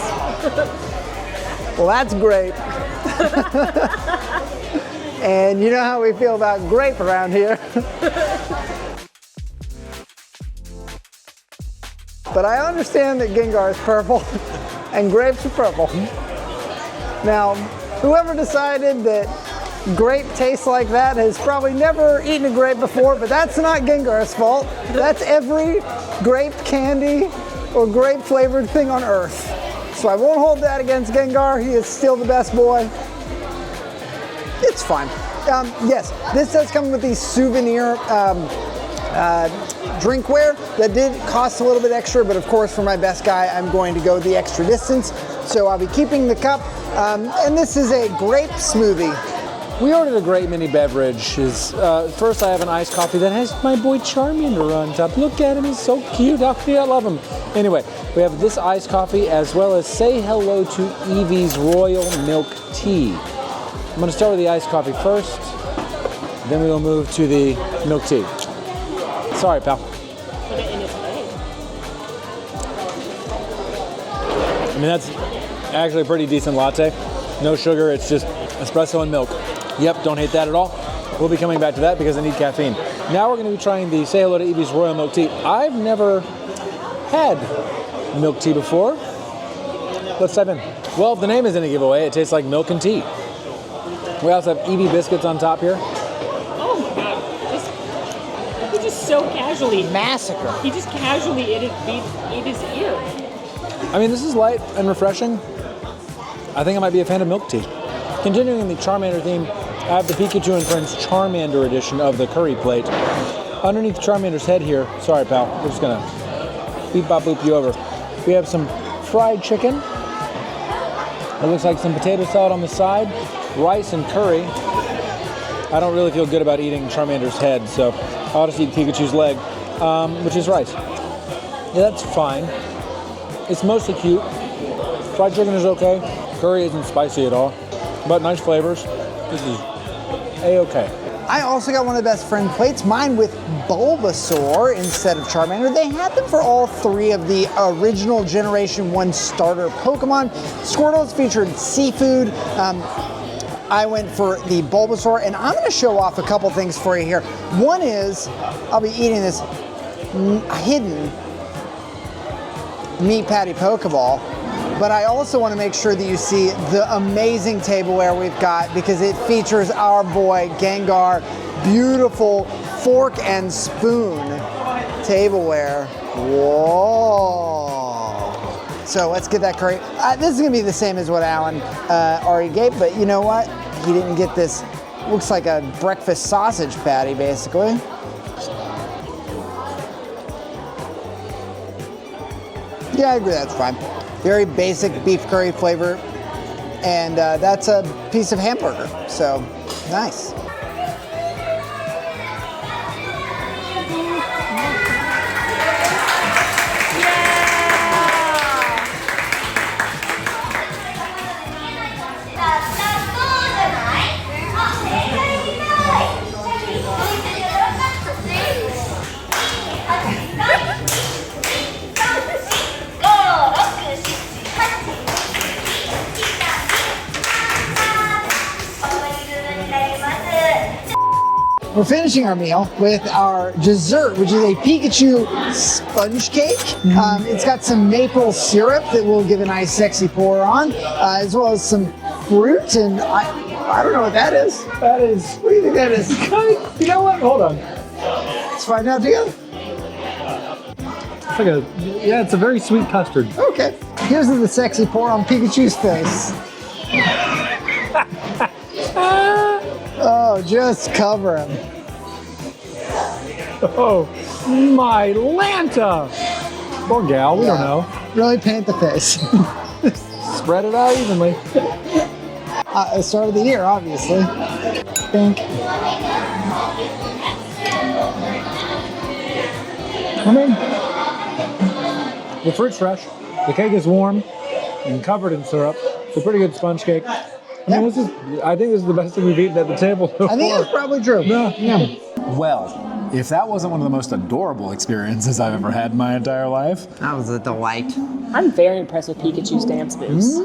Well, that's grape. And you know how we feel about grape around here. But I understand that Gengar is purple and grapes are purple. Now, whoever decided that grape tastes like that has probably never eaten a grape before, but that's not Gengar's fault. That's every grape candy or grape flavored thing on earth. So I won't hold that against Gengar. He is still the best boy. It's fine. Yes, this does come with these souvenir drinkware that did cost a little bit extra, but of course for my best guy, I'm going to go the extra distance. So I'll be keeping the cup. And this is a grape smoothie. We ordered a great mini beverage. First, I have an iced coffee that has my boy Charmander on top. Look at him, he's so cute. I love him. Anyway, we have this iced coffee as well as Say Hello to Eevee's Royal Milk Tea. I'm going to start with the iced coffee first, then we will move to the milk tea. Sorry, pal. Put it in his plate. I mean, that's actually a pretty decent latte. No sugar, it's just espresso and milk. Yep, don't hate that at all. We'll be coming back to that because I need caffeine. Now we're going to be trying the Say Hello to Eevee's Royal Milk Tea. I've never had milk tea before. Let's dive in. Well, if the name isn't a giveaway, it tastes like milk and tea. We also have Eevee biscuits on top here. Oh my god. He just so casually. Massacre. He just casually ate his ear. I mean, this is light and refreshing. I think I might be a fan of milk tea. Continuing in the Charmander theme, I have the Pikachu and Friends Charmander edition of the curry plate. Underneath Charmander's head here, sorry pal, we're just gonna beep bop boop you over. We have some fried chicken. It looks like some potato salad on the side, rice and curry. I don't really feel good about eating Charmander's head, so I'll just eat Pikachu's leg, which is rice. Yeah, that's fine. It's mostly cute. Fried chicken is okay. Curry isn't spicy at all, but nice flavors. This is A-okay. I also got one of the best friend plates, mine with Bulbasaur instead of Charmander. They had them for all three of the original Generation 1 starter Pokemon. Squirtle's featured seafood. I went for the Bulbasaur, and I'm going to show off a couple things for you here. One is, I'll be eating this hidden meat patty Pokeball, but I also want to make sure that you see the amazing tableware we've got because it features our boy Gengar, beautiful fork and spoon tableware. Whoa. So let's get that curry. This is going to be the same as what Alan already gave, but you know what? He didn't get this, looks like a breakfast sausage patty basically. Yeah, I agree. That's fine. Very basic beef curry flavor, and that's a piece of hamburger. So nice. We're finishing our meal with our dessert, which is a Pikachu sponge cake. It's got some maple syrup that we'll give a nice sexy pour on, as well as some fruit, and I don't know what that is. What do you think that is? You know what? Hold on. Let's find out together. It's a very sweet custard. Okay. Here's the sexy pour on Pikachu's face. Oh, just cover him. Oh, my Lanta! Poor gal, we don't know. Really paint the face. Spread it out evenly. Start of the year, obviously. Pink. I mean, the fruit's fresh, the cake is warm and covered in syrup. It's a pretty good sponge cake. I think this is the best thing we've eaten at the table so I think far. that's probably true. Yeah. Well, if that wasn't one of the most adorable experiences I've ever had in my entire life. That was a delight. I'm very impressed with Pikachu's dance moves.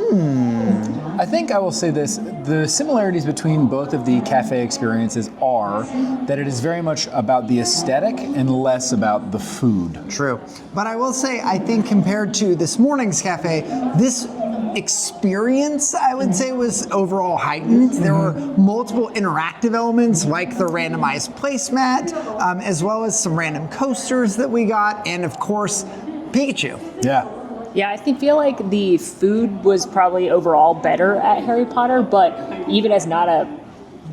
I think I will say this, the similarities between both of the cafe experiences are that it is very much about the aesthetic and less about the food. True. But I will say, I think compared to this morning's cafe, this experience, I would say, was overall heightened. There were multiple interactive elements like the randomized placemat, as well as some random coasters that we got, and of course, Pikachu. Yeah. Yeah, I feel like the food was probably overall better at Harry Potter, but even as not a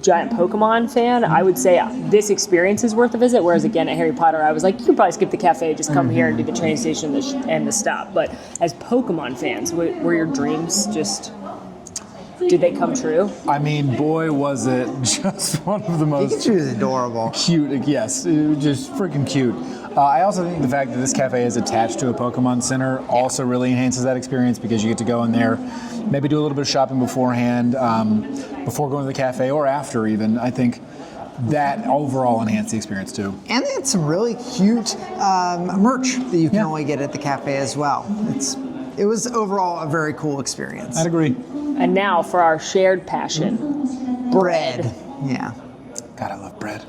giant Pokemon fan, I would say this experience is worth a visit, whereas again at Harry Potter, I was like, you could probably skip the cafe, just come here and do the train station and the stop. But as Pokemon fans, were your dreams just... Did they come true? I mean, boy, was it just one of the most... Pikachu is adorable. Cute, yes, it was just freaking cute. I also think the fact that this cafe is attached to a Pokemon Center also really enhances that experience because you get to go in there, maybe do a little bit of shopping beforehand, before going to the cafe or after even. I think that overall enhanced the experience too. And they had some really cute merch that you can only get at the cafe as well. It was overall a very cool experience. I'd agree. And now for our shared passion, bread. Yeah. God, I love bread.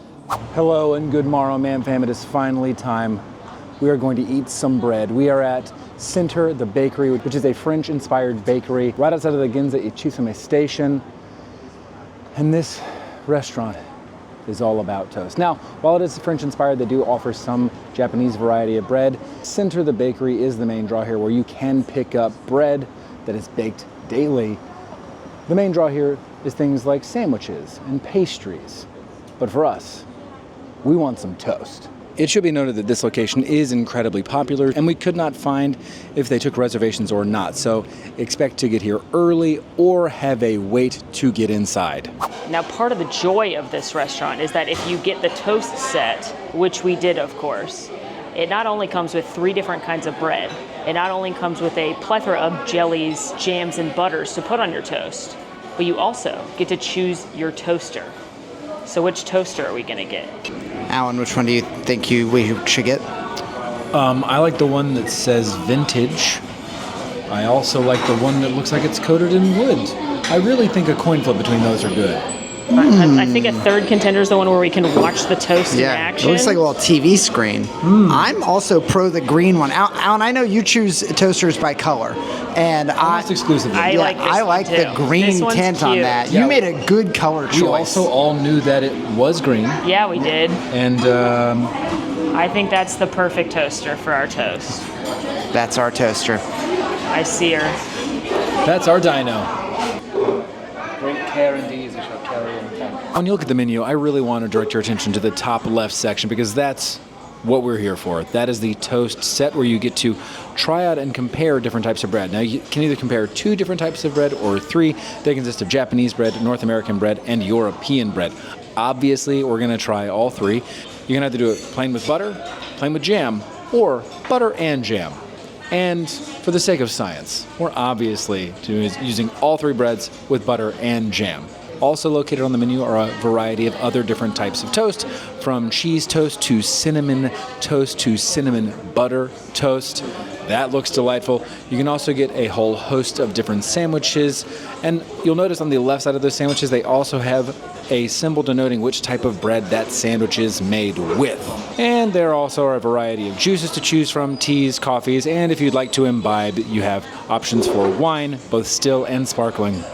Hello and good morrow, man fam. It is finally time. We are going to eat some bread. We are at Center, the bakery, which is a French-inspired bakery right outside of the Ginza Ichisume station. And this restaurant is all about toast. Now, while it is French-inspired, they do offer some Japanese variety of bread. Center, the bakery is the main draw here, where you can pick up bread that is baked daily. The main draw here is things like sandwiches and pastries. But for us, we want some toast. It should be noted that this location is incredibly popular, and we could not find if they took reservations or not, so expect to get here early or have a wait to get inside. Now, part of the joy of this restaurant is that if you get the toast set, which we did, of course, it not only comes with 3 different kinds of bread, it not only comes with a plethora of jellies, jams, and butters to put on your toast, but you also get to choose your toaster. So which toaster are we gonna get? Alan, which one do you think we should get? I like the one that says vintage. I also like the one that looks like it's coated in wood. I really think a coin flip between those are good. I think a third contender is the one where we can watch the toast in action. It looks like a little TV screen. I'm also pro the green one. Alan, I know you choose toasters by color, and Almost exclusively. I like this I one like too. the green This one's tint on cute. that. Yeah. You made a good color choice. We also all knew that it was green, Yeah, we did. and I think that's the perfect toaster for our toast. That's our toaster. I see her. that's our dino. Great care indeed, I shall carry in time. When you look at the menu, I really want to direct your attention to the top left section because that's what we're here for. That is the toast set where you get to try out and compare different types of bread. Now you can either compare 2 different types of bread or 3. They consist of Japanese bread, North American bread, and European bread. Obviously, we're gonna try all 3. You're gonna have to do it plain with butter, plain with jam, or butter and jam. And for the sake of science, we're obviously using all 3 breads with butter and jam. Also located on the menu are a variety of other different types of toast, from cheese toast to cinnamon butter toast. That looks delightful. You can also get a whole host of different sandwiches, and you'll notice on the left side of those sandwiches they also have a symbol denoting which type of bread that sandwich is made with. And there also are a variety of juices to choose from, teas, coffees, and if you'd like to imbibe, you have options for wine, both still and sparkling.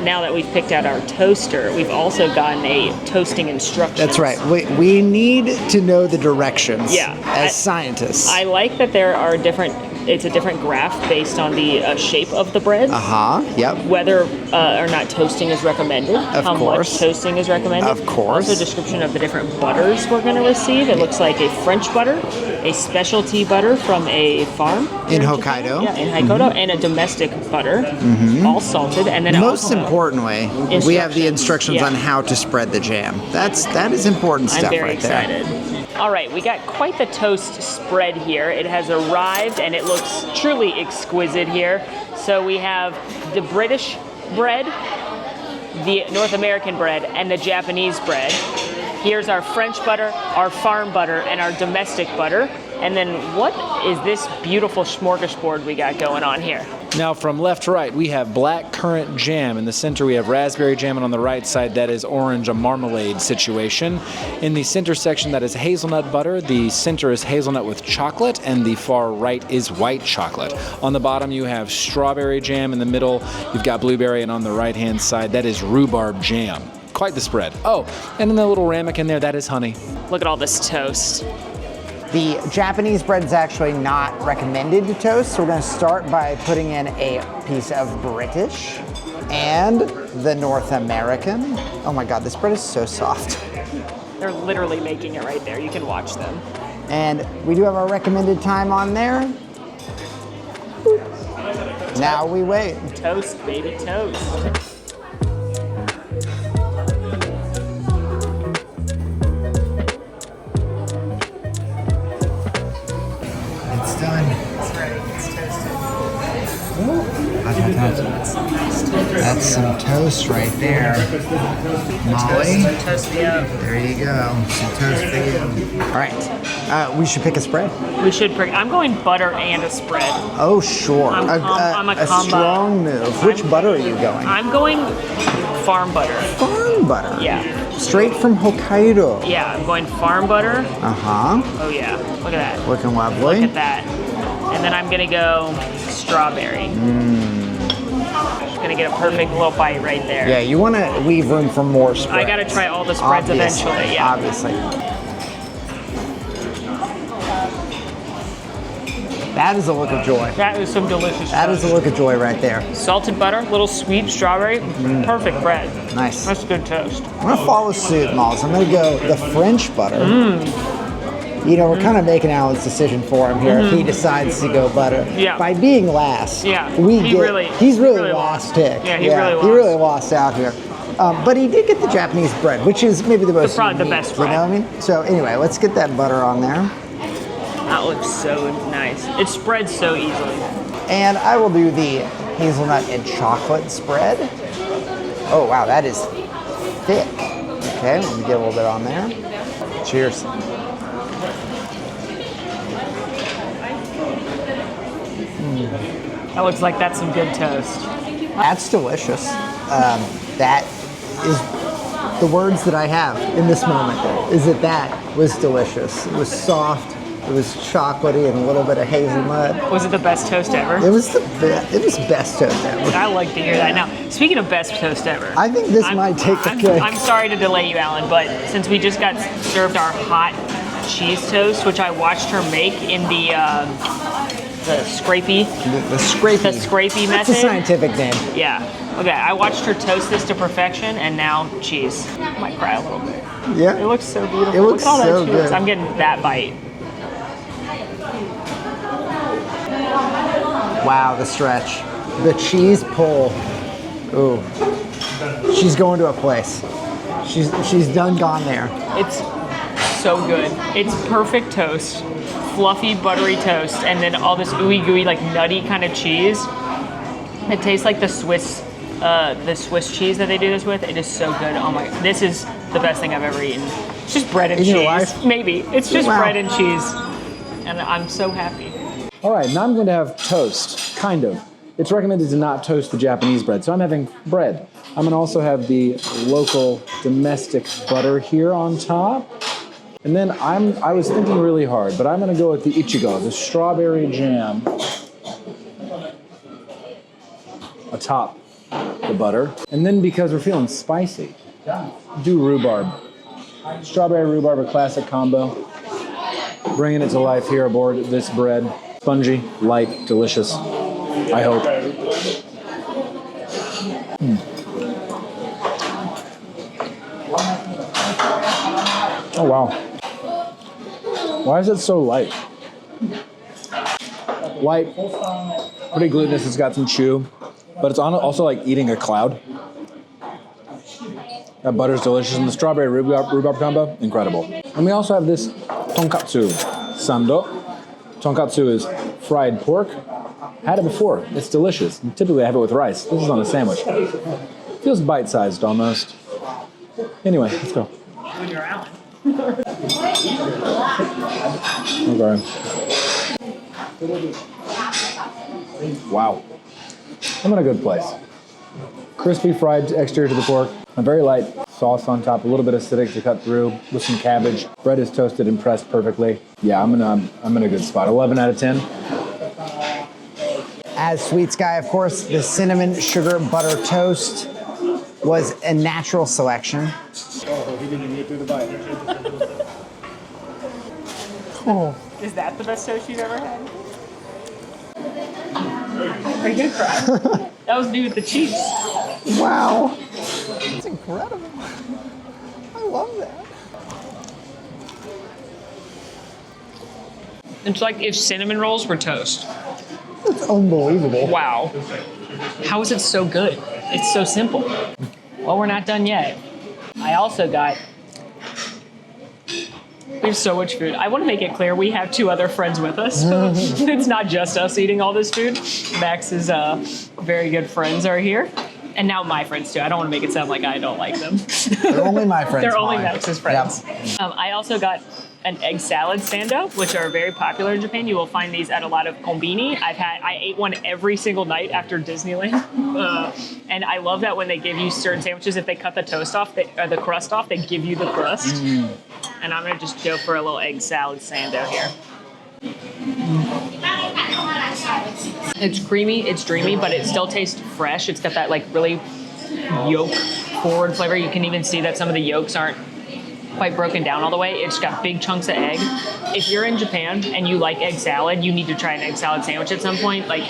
Now that we've picked out our toaster, we've also gotten a toasting instructions. That's right. We need to know the directions Yeah, as scientists. I like that there are it's a different graph based on the shape of the bread. Yep. Whether or not toasting is recommended. How course. much toasting is recommended. Of course. Also a description of the different butters we're going to receive. It looks like a French butter, a specialty butter from a farm. In here Hokkaido. Japan. Yeah, in Hokkaido, and a domestic butter, all salted. And then Most importantly, we have the instructions on how to spread the jam. That is important stuff I'm very right there. excited. All right, we got quite the toast spread here. It has arrived and it looks truly exquisite here. So we have the British bread, the North American bread, and the Japanese bread. Here's our French butter, our farm butter, and our domestic butter. And then what is this beautiful smorgasbord we got going on here? Now from left to right, we have black currant jam. In the center, we have raspberry jam, and on the right side, that is orange, a marmalade situation. In the center section, that is hazelnut butter. The center is hazelnut with chocolate, and the far right is white chocolate. On the bottom, you have strawberry jam. In the middle, you've got blueberry, and on the right-hand side, that is rhubarb jam. Quite the spread. Oh, and in the little ramekin there, that is honey. Look at all this toast. The Japanese bread is actually not recommended to toast, so we're going to start by putting in a piece of British and the North American. Oh my God, this bread is so soft. They're literally making it right there. You can watch them. And we do have our recommended time on there. Now we wait. Toast, baby, toast. It's done. It's ready. It's toasted. That's some toast right there. Molly, Toast me up. there you go. Some toast for you. All right, we should pick a spread. We should bring. I'm going butter and a spread. Oh, sure. I'm a combo. Strong move. Which butter are you going? I'm going farm butter. Farm butter. Yeah. Straight from Hokkaido. Yeah, I'm going farm butter. Uh-huh. Oh yeah, look at that. Looking lovely. Look at that. And then I'm gonna go strawberry. Just gonna get a perfect little bite right there. Yeah, you want to leave room for more spreads. I gotta try all the spreads Obviously, eventually. Yeah. Obviously. That is a look of joy. That is some delicious. That is a look of joy right there. Salted butter, little sweet strawberry, perfect bread. Nice. That's good toast. I'm gonna follow suit, Malls. I'm gonna go the French butter. You know, we're kind of making Alan's decision for him here if he decides to go butter. Yeah. By being last, Yeah. he's really last pick. Yeah, he really lost out here. But he did get the Japanese bread, which is maybe the most Probably the unique, best you bread. know what I mean? So anyway, let's get that butter on there. That looks so nice. It spreads so easily. And I will do the hazelnut and chocolate spread. Oh wow, that is thick. Okay, let me get a little bit on there. Cheers. That looks like that's some good toast. That's delicious. That is the words that I have in this moment, is that was delicious. It was soft, it was chocolatey, and a little bit of hazelnut. Was it the best toast ever? It was best toast ever. I like to hear that. Now, speaking of best toast ever, I think this might take the cake. I'm sorry to delay you, Alan, but since we just got served our hot cheese toast, which I watched her make in the scrapey. The scrapey. The scrapey That's method. a scientific name. Yeah. Okay, I watched her toast this to perfection, and now cheese. I might cry a little bit. Yeah. It looks so beautiful. It looks Look at all so that cheese. good. I'm getting that bite. Wow, the stretch. The cheese pull. Ooh. She's going to a place. She's done gone there. It's so good. It's perfect toast, fluffy, buttery toast, and then all this ooey gooey, like nutty kind of cheese. It tastes like the Swiss cheese that they do this with. It is so good. Oh my god, this is the best thing I've ever eaten. It's just bread and In your cheese. life? Maybe. It's just Wow. bread and cheese. And I'm so happy. All right, now I'm going to have toast, kind of. It's recommended to not toast the Japanese bread, so I'm having bread. I'm going to also have the local domestic butter here on top. And then I was thinking really hard, but I'm going to go with the Ichigo, the strawberry jam atop the butter. And then because we're feeling spicy, do rhubarb. Strawberry rhubarb, a classic combo. Bringing it to life here aboard this bread. Spongy, light, delicious. I hope. Oh wow. Why is it so light? Light, pretty glutinous, it's got some chew, but it's also like eating a cloud. That butter's delicious, and the strawberry rhubarb combo, incredible. And we also have this tonkatsu sando. Tonkatsu is fried pork. Had it before, it's delicious. And typically I have it with rice. This is on a sandwich. Feels bite-sized almost. Anyway, let's go. When you're out. Okay. Wow. I'm in a good place. Crispy fried exterior to the pork. A very light sauce on top, a little bit acidic to cut through with some cabbage. Bread is toasted and pressed perfectly. Yeah, I'm in a good spot. 11 out of 10. As Sweet Sky, of course, the cinnamon sugar butter toast was a natural selection. Oh, Is that the best toast you've ever had? Are you gonna cry? That was me with the cheese. wow. It's incredible. I love that. It's like if cinnamon rolls were toast. It's unbelievable. Wow. How is it so good? It's so simple. Well, we're not done yet. I also got... We have so much food. I want to make it clear we have 2 other friends with us. It's not just us eating all this food. Max's very good friends are here. And now my friends too. I don't want to make it sound like I don't like them. They're only my friends. They're only mine. Max's friends. Yep. I also got an egg salad sando, which are very popular in Japan. You will find these at a lot of konbini. I ate one every single night after Disneyland. And I love that when they give you certain sandwiches, if they cut the toast off, or the crust off, they give you the crust. And I'm gonna just go for a little egg salad sando here. It's creamy, it's dreamy, but it still tastes fresh. It's got that like really yolk forward flavor. You can even see that some of the yolks aren't quite broken down all the way. It's got big chunks of egg. If you're in Japan and you like egg salad, you need to try an egg salad sandwich at some point. Like,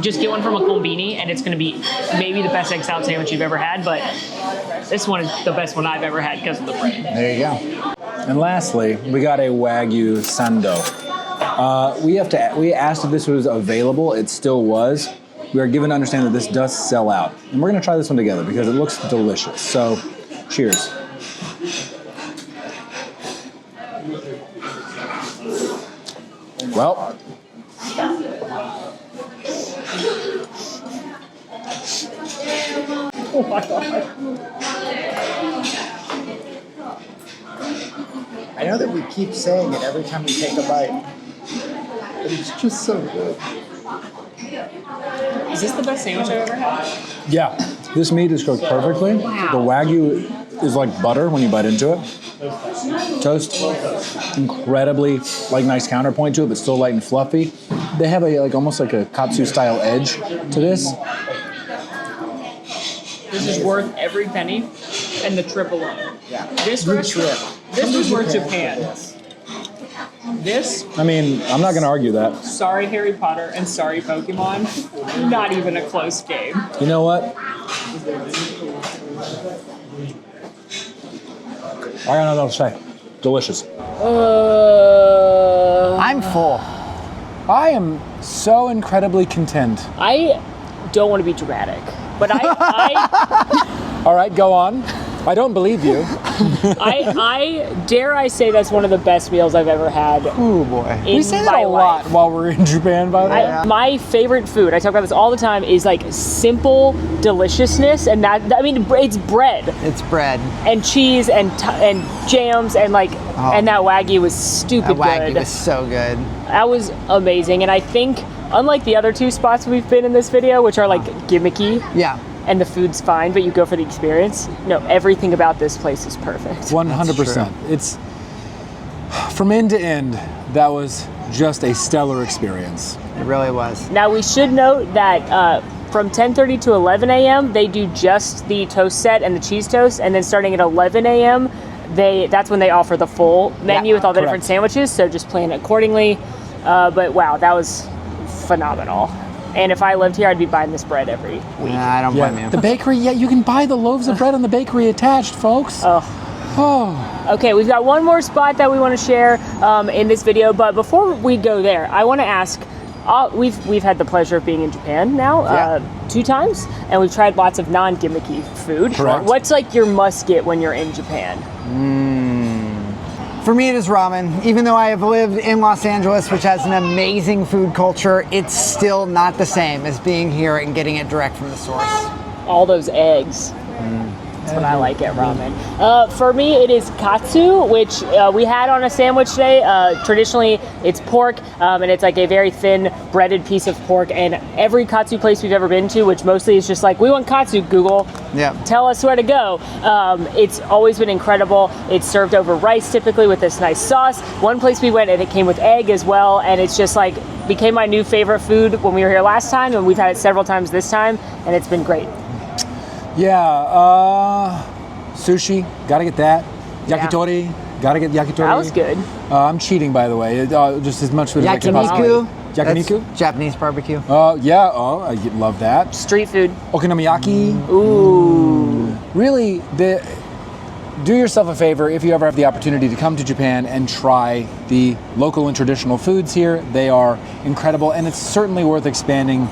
just get one from a konbini and it's gonna be maybe the best egg salad sandwich you've ever had, but this one is the best one I've ever had because of the bread. There you go. And lastly, we got a Wagyu sando. We asked if this was available. It still was. We are given to understand that this does sell out. And we're gonna try this one together because it looks delicious. So, cheers. Well, Oh my god. I know that we keep saying it every time we take a bite, but it's just so good. Is this the best sandwich I've ever had? yeah, this meat is cooked perfectly. Wow. The Wagyu is like butter when you bite into it. Toast, incredibly like nice counterpoint to it, but still light and fluffy. They have a almost like a katsu style edge to this. This is worth every penny and the trip alone. Yeah. This restaurant, this was worth Japan. This, I mean, I'm not gonna argue that. sorry Harry Potter and sorry Pokemon, not even a close game. You know what? I got nothing to say. Delicious. I'm full. I am so incredibly content. I don't want to be dramatic, but I All right, go on. I don't believe you. I dare I say that's one of the best meals I've ever had. Oh boy. We say that a lot while we're in Japan, by the way. My favorite food, I talk about this all the time, is like simple deliciousness, and it's bread. It's bread. And cheese and jams and and that Wagyu was stupid Wagyu good. was so good. That was amazing, and I think unlike the other two spots we've been in this video, which are like gimmicky. Yeah. And the food's fine, but you go for the experience. No, everything about this place is perfect. 100%. It's from end to end, that was just a stellar experience. It really was. Now we should note that from 10:30 to 11 a.m. they do just the toast set and the cheese toast, and then starting at 11 a.m. that's when they offer the full menu with all the different sandwiches. So just plan accordingly. But wow, that was phenomenal. And if I lived here, I'd be buying this bread every week. I don't blame you. The bakery, you can buy the loaves of bread on the bakery attached, folks. Okay, we've got one more spot that we want to share in this video, but before we go there, I want to ask, we've had the pleasure of being in Japan now 2 times, and we've tried lots of non-gimmicky food. Correct. What's like your must-get when you're in Japan? For me, it is ramen. Even though I have lived in Los Angeles, which has an amazing food culture, it's still not the same as being here and getting it direct from the source. All those eggs. That's what I like at ramen. For me, it is katsu, which we had on a sandwich today. Traditionally, it's pork, and it's like a very thin breaded piece of pork. And every katsu place we've ever been to, which mostly is just like, we want katsu, Google. Tell us where to go. It's always been incredible. It's served over rice typically with this nice sauce. One place we went and it came with egg as well, and it's just like became my new favorite food when we were here last time, and we've had it several times this time, and it's been great. Sushi, gotta get that. Yakitori, gotta get yakitori. That was good. I'm cheating, by the way, just as much as I can possibly. Yakiniku? That's Japanese barbecue. I love that. Street food. Okonomiyaki. Ooh. Really, do yourself a favor if you ever have the opportunity to come to Japan and try the local and traditional foods here. They are incredible, and it's certainly worth expanding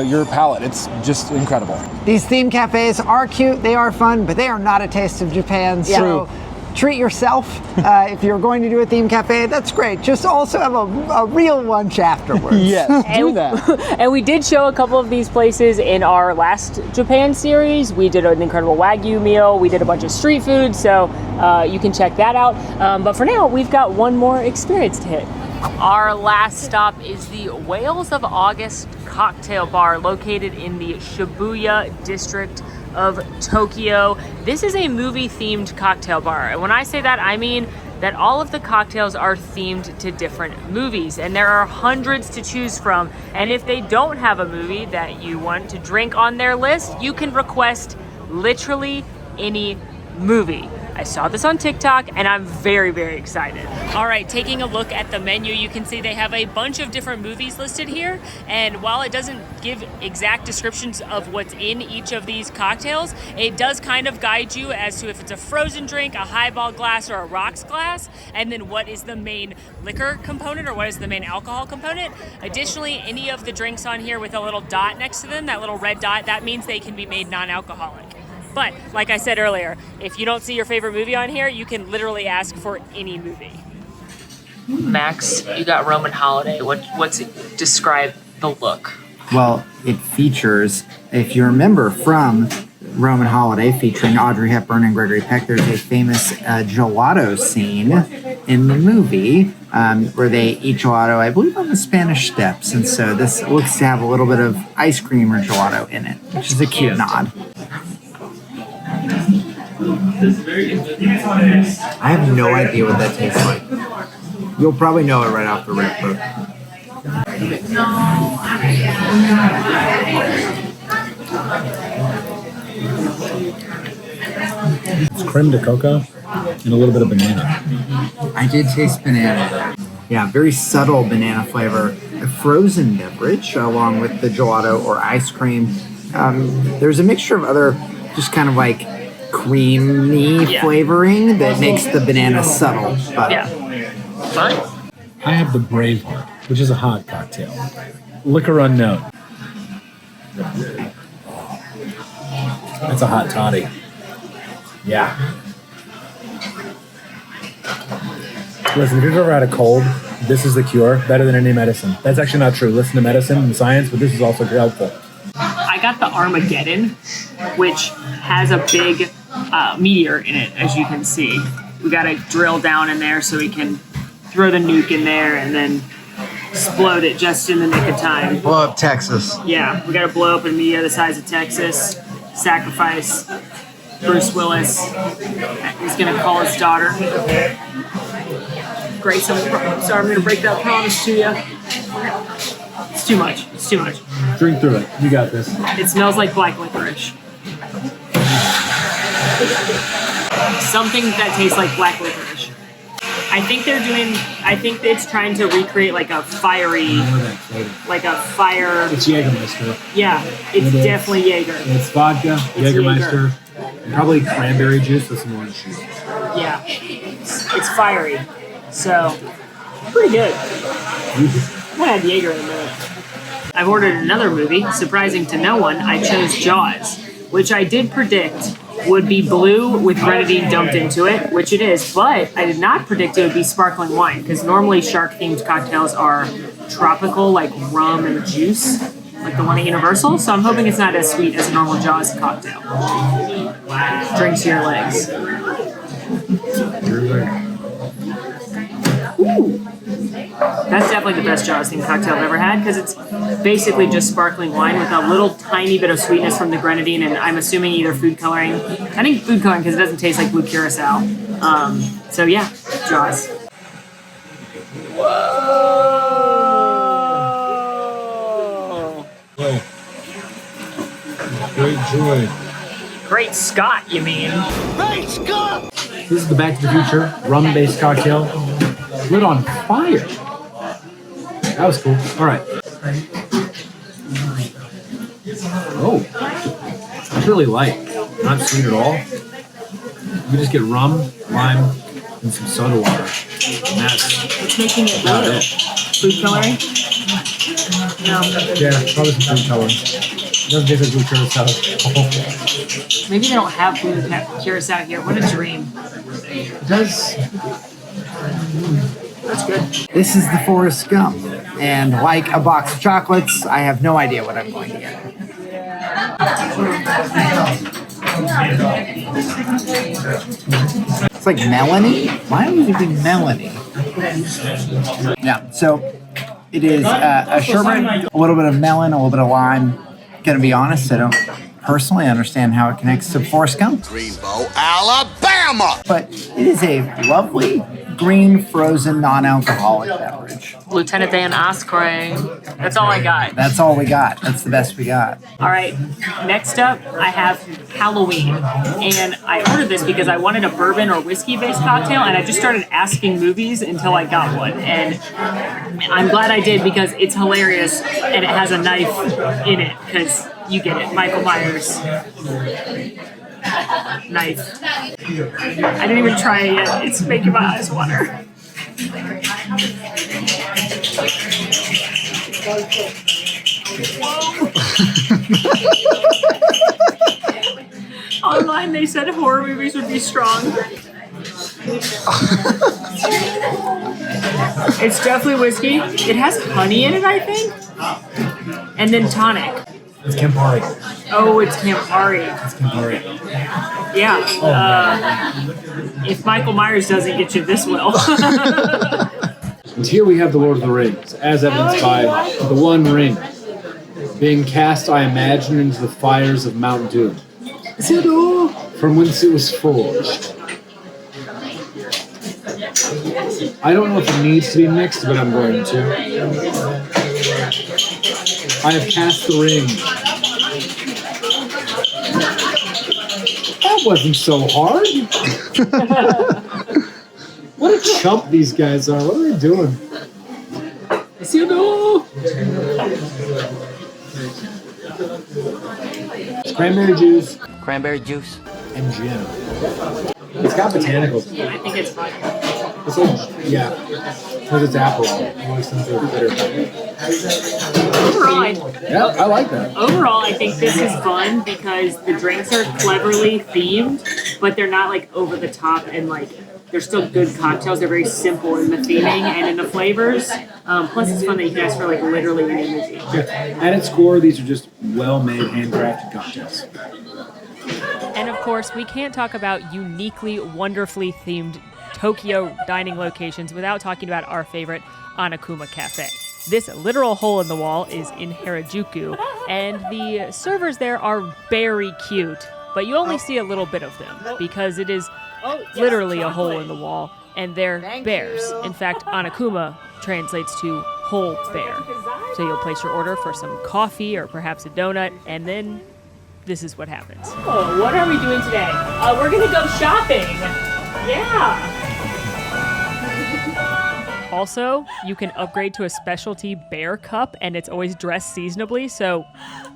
your palate. It's just incredible. These theme cafes are cute, they are fun, but they are not a taste of Japan. So treat yourself. If you're going to do a theme cafe, that's great. Just also have a real lunch afterwards. Yes, do that. And we did show a couple of these places in our last Japan series. We did an incredible Wagyu meal. We did a bunch of street food, so you can check that out. But for now, we've got one more experience to hit. Our last stop is the Whales of August cocktail bar located in the Shibuya district of Tokyo. This is a movie-themed cocktail bar, and when I say that, I mean that all of the cocktails are themed to different movies, and there are hundreds to choose from. And if they don't have a movie that you want to drink on their list, you can request literally any movie. I saw this on TikTok and I'm very, very excited. All right, taking a look at the menu, you can see they have a bunch of different movies listed here. And while it doesn't give exact descriptions of what's in each of these cocktails, it does kind of guide you as to if it's a frozen drink, a highball glass, or a rocks glass, and then what is the main liquor component or what is the main alcohol component. Additionally, any of the drinks on here with a little dot next to them, that little red dot, that means they can be made non-alcoholic. But like I said earlier, if you don't see your favorite movie on here, you can literally ask for any movie. Max, you got Roman Holiday. What's it describe the look? Well, it features, if you remember from Roman Holiday featuring Audrey Hepburn and Gregory Peck, there's a famous gelato scene in the movie where they eat gelato, I believe, on the Spanish Steps. And so this looks to have a little bit of ice cream or gelato in it, which is a cute nod. I have no idea what that tastes like. You'll probably know it right off the rip. It's creme de cocoa and a little bit of banana. I did taste banana. Yeah, very subtle banana flavor. A frozen beverage along with the gelato or ice cream. There's a mixture of other just kind of like creamy flavoring that makes the banana subtle. But Fun. I have the Braveheart. which is a hot cocktail. Liquor unknown. That's a hot toddy. Yeah. Listen, if you've ever had a cold, this is the cure. Better than any medicine. That's actually not true. Listen to medicine and science, but this is also helpful. I got the Armageddon, which has a big meteor in it, as you can see. We got to drill down in there so we can throw the nuke in there and then explode it just in the nick of time. Blow up Texas. Yeah, we got to blow up a meteor the size of Texas, sacrifice Bruce Willis. He's going to call his daughter. Grace, I'm sorry, I'm going to break that promise to you. It's too much. It's too much. Drink through it. You got this. It smells like black licorice. Something that tastes like black licorice. I think it's trying to recreate like a fiery, like a fire. It's Jägermeister. Yeah, it's definitely Jaeger. It's vodka, Jägermeister, and probably cranberry juice with some orange juice. Yeah, it's fiery. So, pretty good. I'm gonna have Jaeger in a minute. I've ordered another movie. Surprising to no one, I chose Jaws, which I did predict would be blue with grenadine dumped into it, which it is, but I did not predict it would be sparkling wine, because normally shark-themed cocktails are tropical, like rum and juice, like the one at Universal, so I'm hoping it's not as sweet as a normal Jaws cocktail. Drink to your legs. Ooh. That's definitely the best Jaws themed cocktail I've ever had, because it's basically just sparkling wine with a little tiny bit of sweetness from the grenadine, and I'm assuming either food coloring. I think food coloring because it doesn't taste like blue curacao. So yeah, Jaws. Whoa! Great joy. Great Scott, you mean? Hey, Scott! This is the Back to the Future rum-based cocktail. Lit on fire. That was cool. All right. Oh, it's really light. Not sweet at all. You just get rum, lime, and some soda water. And that's What's making it about blue? it. Food coloring? No. Yeah, probably some food coloring. It doesn't taste like blue curacao. Maybe they don't have blue curacao here. What a dream. It does. That's good. This is the Forrest Gump. And like a box of chocolates, I have no idea what I'm going to get. It's like Melanie? Why would it be Melanie? Yeah, so it is a sherbet, a little bit of melon, a little bit of lime. Gonna be honest, I don't personally understand how it connects to Forrest Gump. Greenbow, Alabama! But it is a lovely green frozen non-alcoholic beverage. Lieutenant Dan Osprey. That's all I got. That's all we got. That's the best we got. All right, next up, I have Halloween. And I ordered this because I wanted a bourbon or whiskey-based cocktail, and I just started asking movies until I got one. And I'm glad I did because it's hilarious, and it has a knife in it, because you get it, Michael Myers. Knife. I didn't even try it yet. It's making my eyes water. Online they said horror movies would be strong. It's definitely whiskey. It has honey in it, I think. And then tonic. It's Campari. Oh, it's Campari. It's Campari. Yeah. If Michael Myers doesn't get you this well. And here we have the Lord of the Rings, as evidenced by the One Ring being cast, I imagine, into the fires of Mount Doom, from whence it was forged. I don't know if it needs to be mixed, but I'm going to. I have cast the ring. That wasn't so hard. What a chump these guys are. What are they doing? It's cranberry juice. Cranberry juice. And gin. It's got botanicals. I think it's fine. It's like, yeah, because it's apple. It always sounds a little bitter. Overall, Yeah, I like that. I think this is fun because the drinks are cleverly themed, but they're not like over the top and like they're still good cocktails. They're very simple in the theming and in the flavors. Plus, it's fun that you can ask for like literally anything. Yeah. At its core, these are just well-made, handcrafted cocktails. And of course, we can't talk about uniquely, wonderfully themed Tokyo dining locations without talking about our favorite Anakuma Cafe. This literal hole in the wall is in Harajuku, and the servers there are very cute, but you only see a little bit of them because it is literally a hole in the wall, and they're bears. In fact, Anakuma translates to whole bear. So you'll place your order for some coffee or perhaps a donut, and then this is what happens. Oh, what are we doing today? We're gonna go shopping. Yeah. Also, you can upgrade to a specialty bear cup, and it's always dressed seasonably, so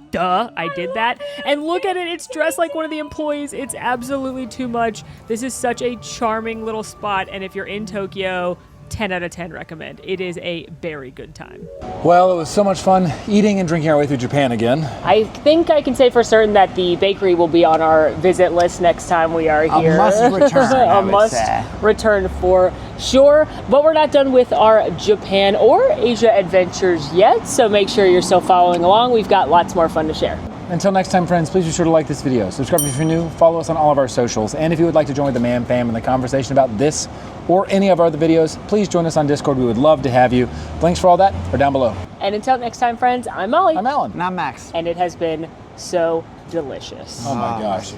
duh, I did that. And look at it, it's dressed like one of the employees. It's absolutely too much. This is such a charming little spot, and if you're in Tokyo, 10 out of 10 recommend. It is a very good time. Well, it was so much fun eating and drinking our way through Japan again. I think I can say for certain that the bakery will be on our visit list next time we are here. A must return, I would say. Return for sure. But we're not done with our Japan or Asia adventures yet, so make sure you're still following along. We've got lots more fun to share. Until next time, friends, please be sure to like this video. Subscribe if you're new, follow us on all of our socials, and if you would like to join the Man Fam in the conversation about this or any of our other videos, please join us on Discord. We would love to have you. Links for all that are down below. And until next time, friends, I'm Molly. I'm Alan. And I'm Max. And it has been so delicious. Oh my gosh.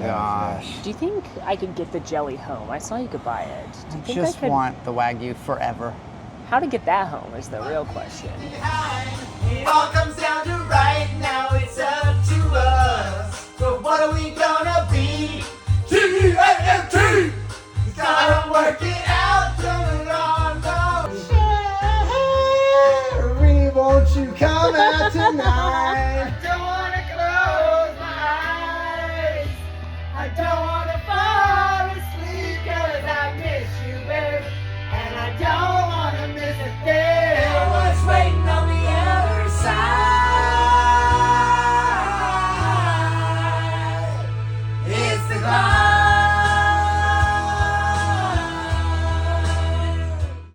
Do you think I could get the jelly home? I saw you could buy it. Do you think Just I could? want the Wagyu forever. How to get that home is the real question. It all comes down to right now, it's up to us. But what are we gonna be? T-E-A-M-T! Gotta work it out, turn it on, go. Sherry, won't you come out tonight? I don't wanna close my eyes. I don't wanna fall asleep, 'cause I miss you, babe. And I don't wanna miss a thing. What's waiting on the other side? It's the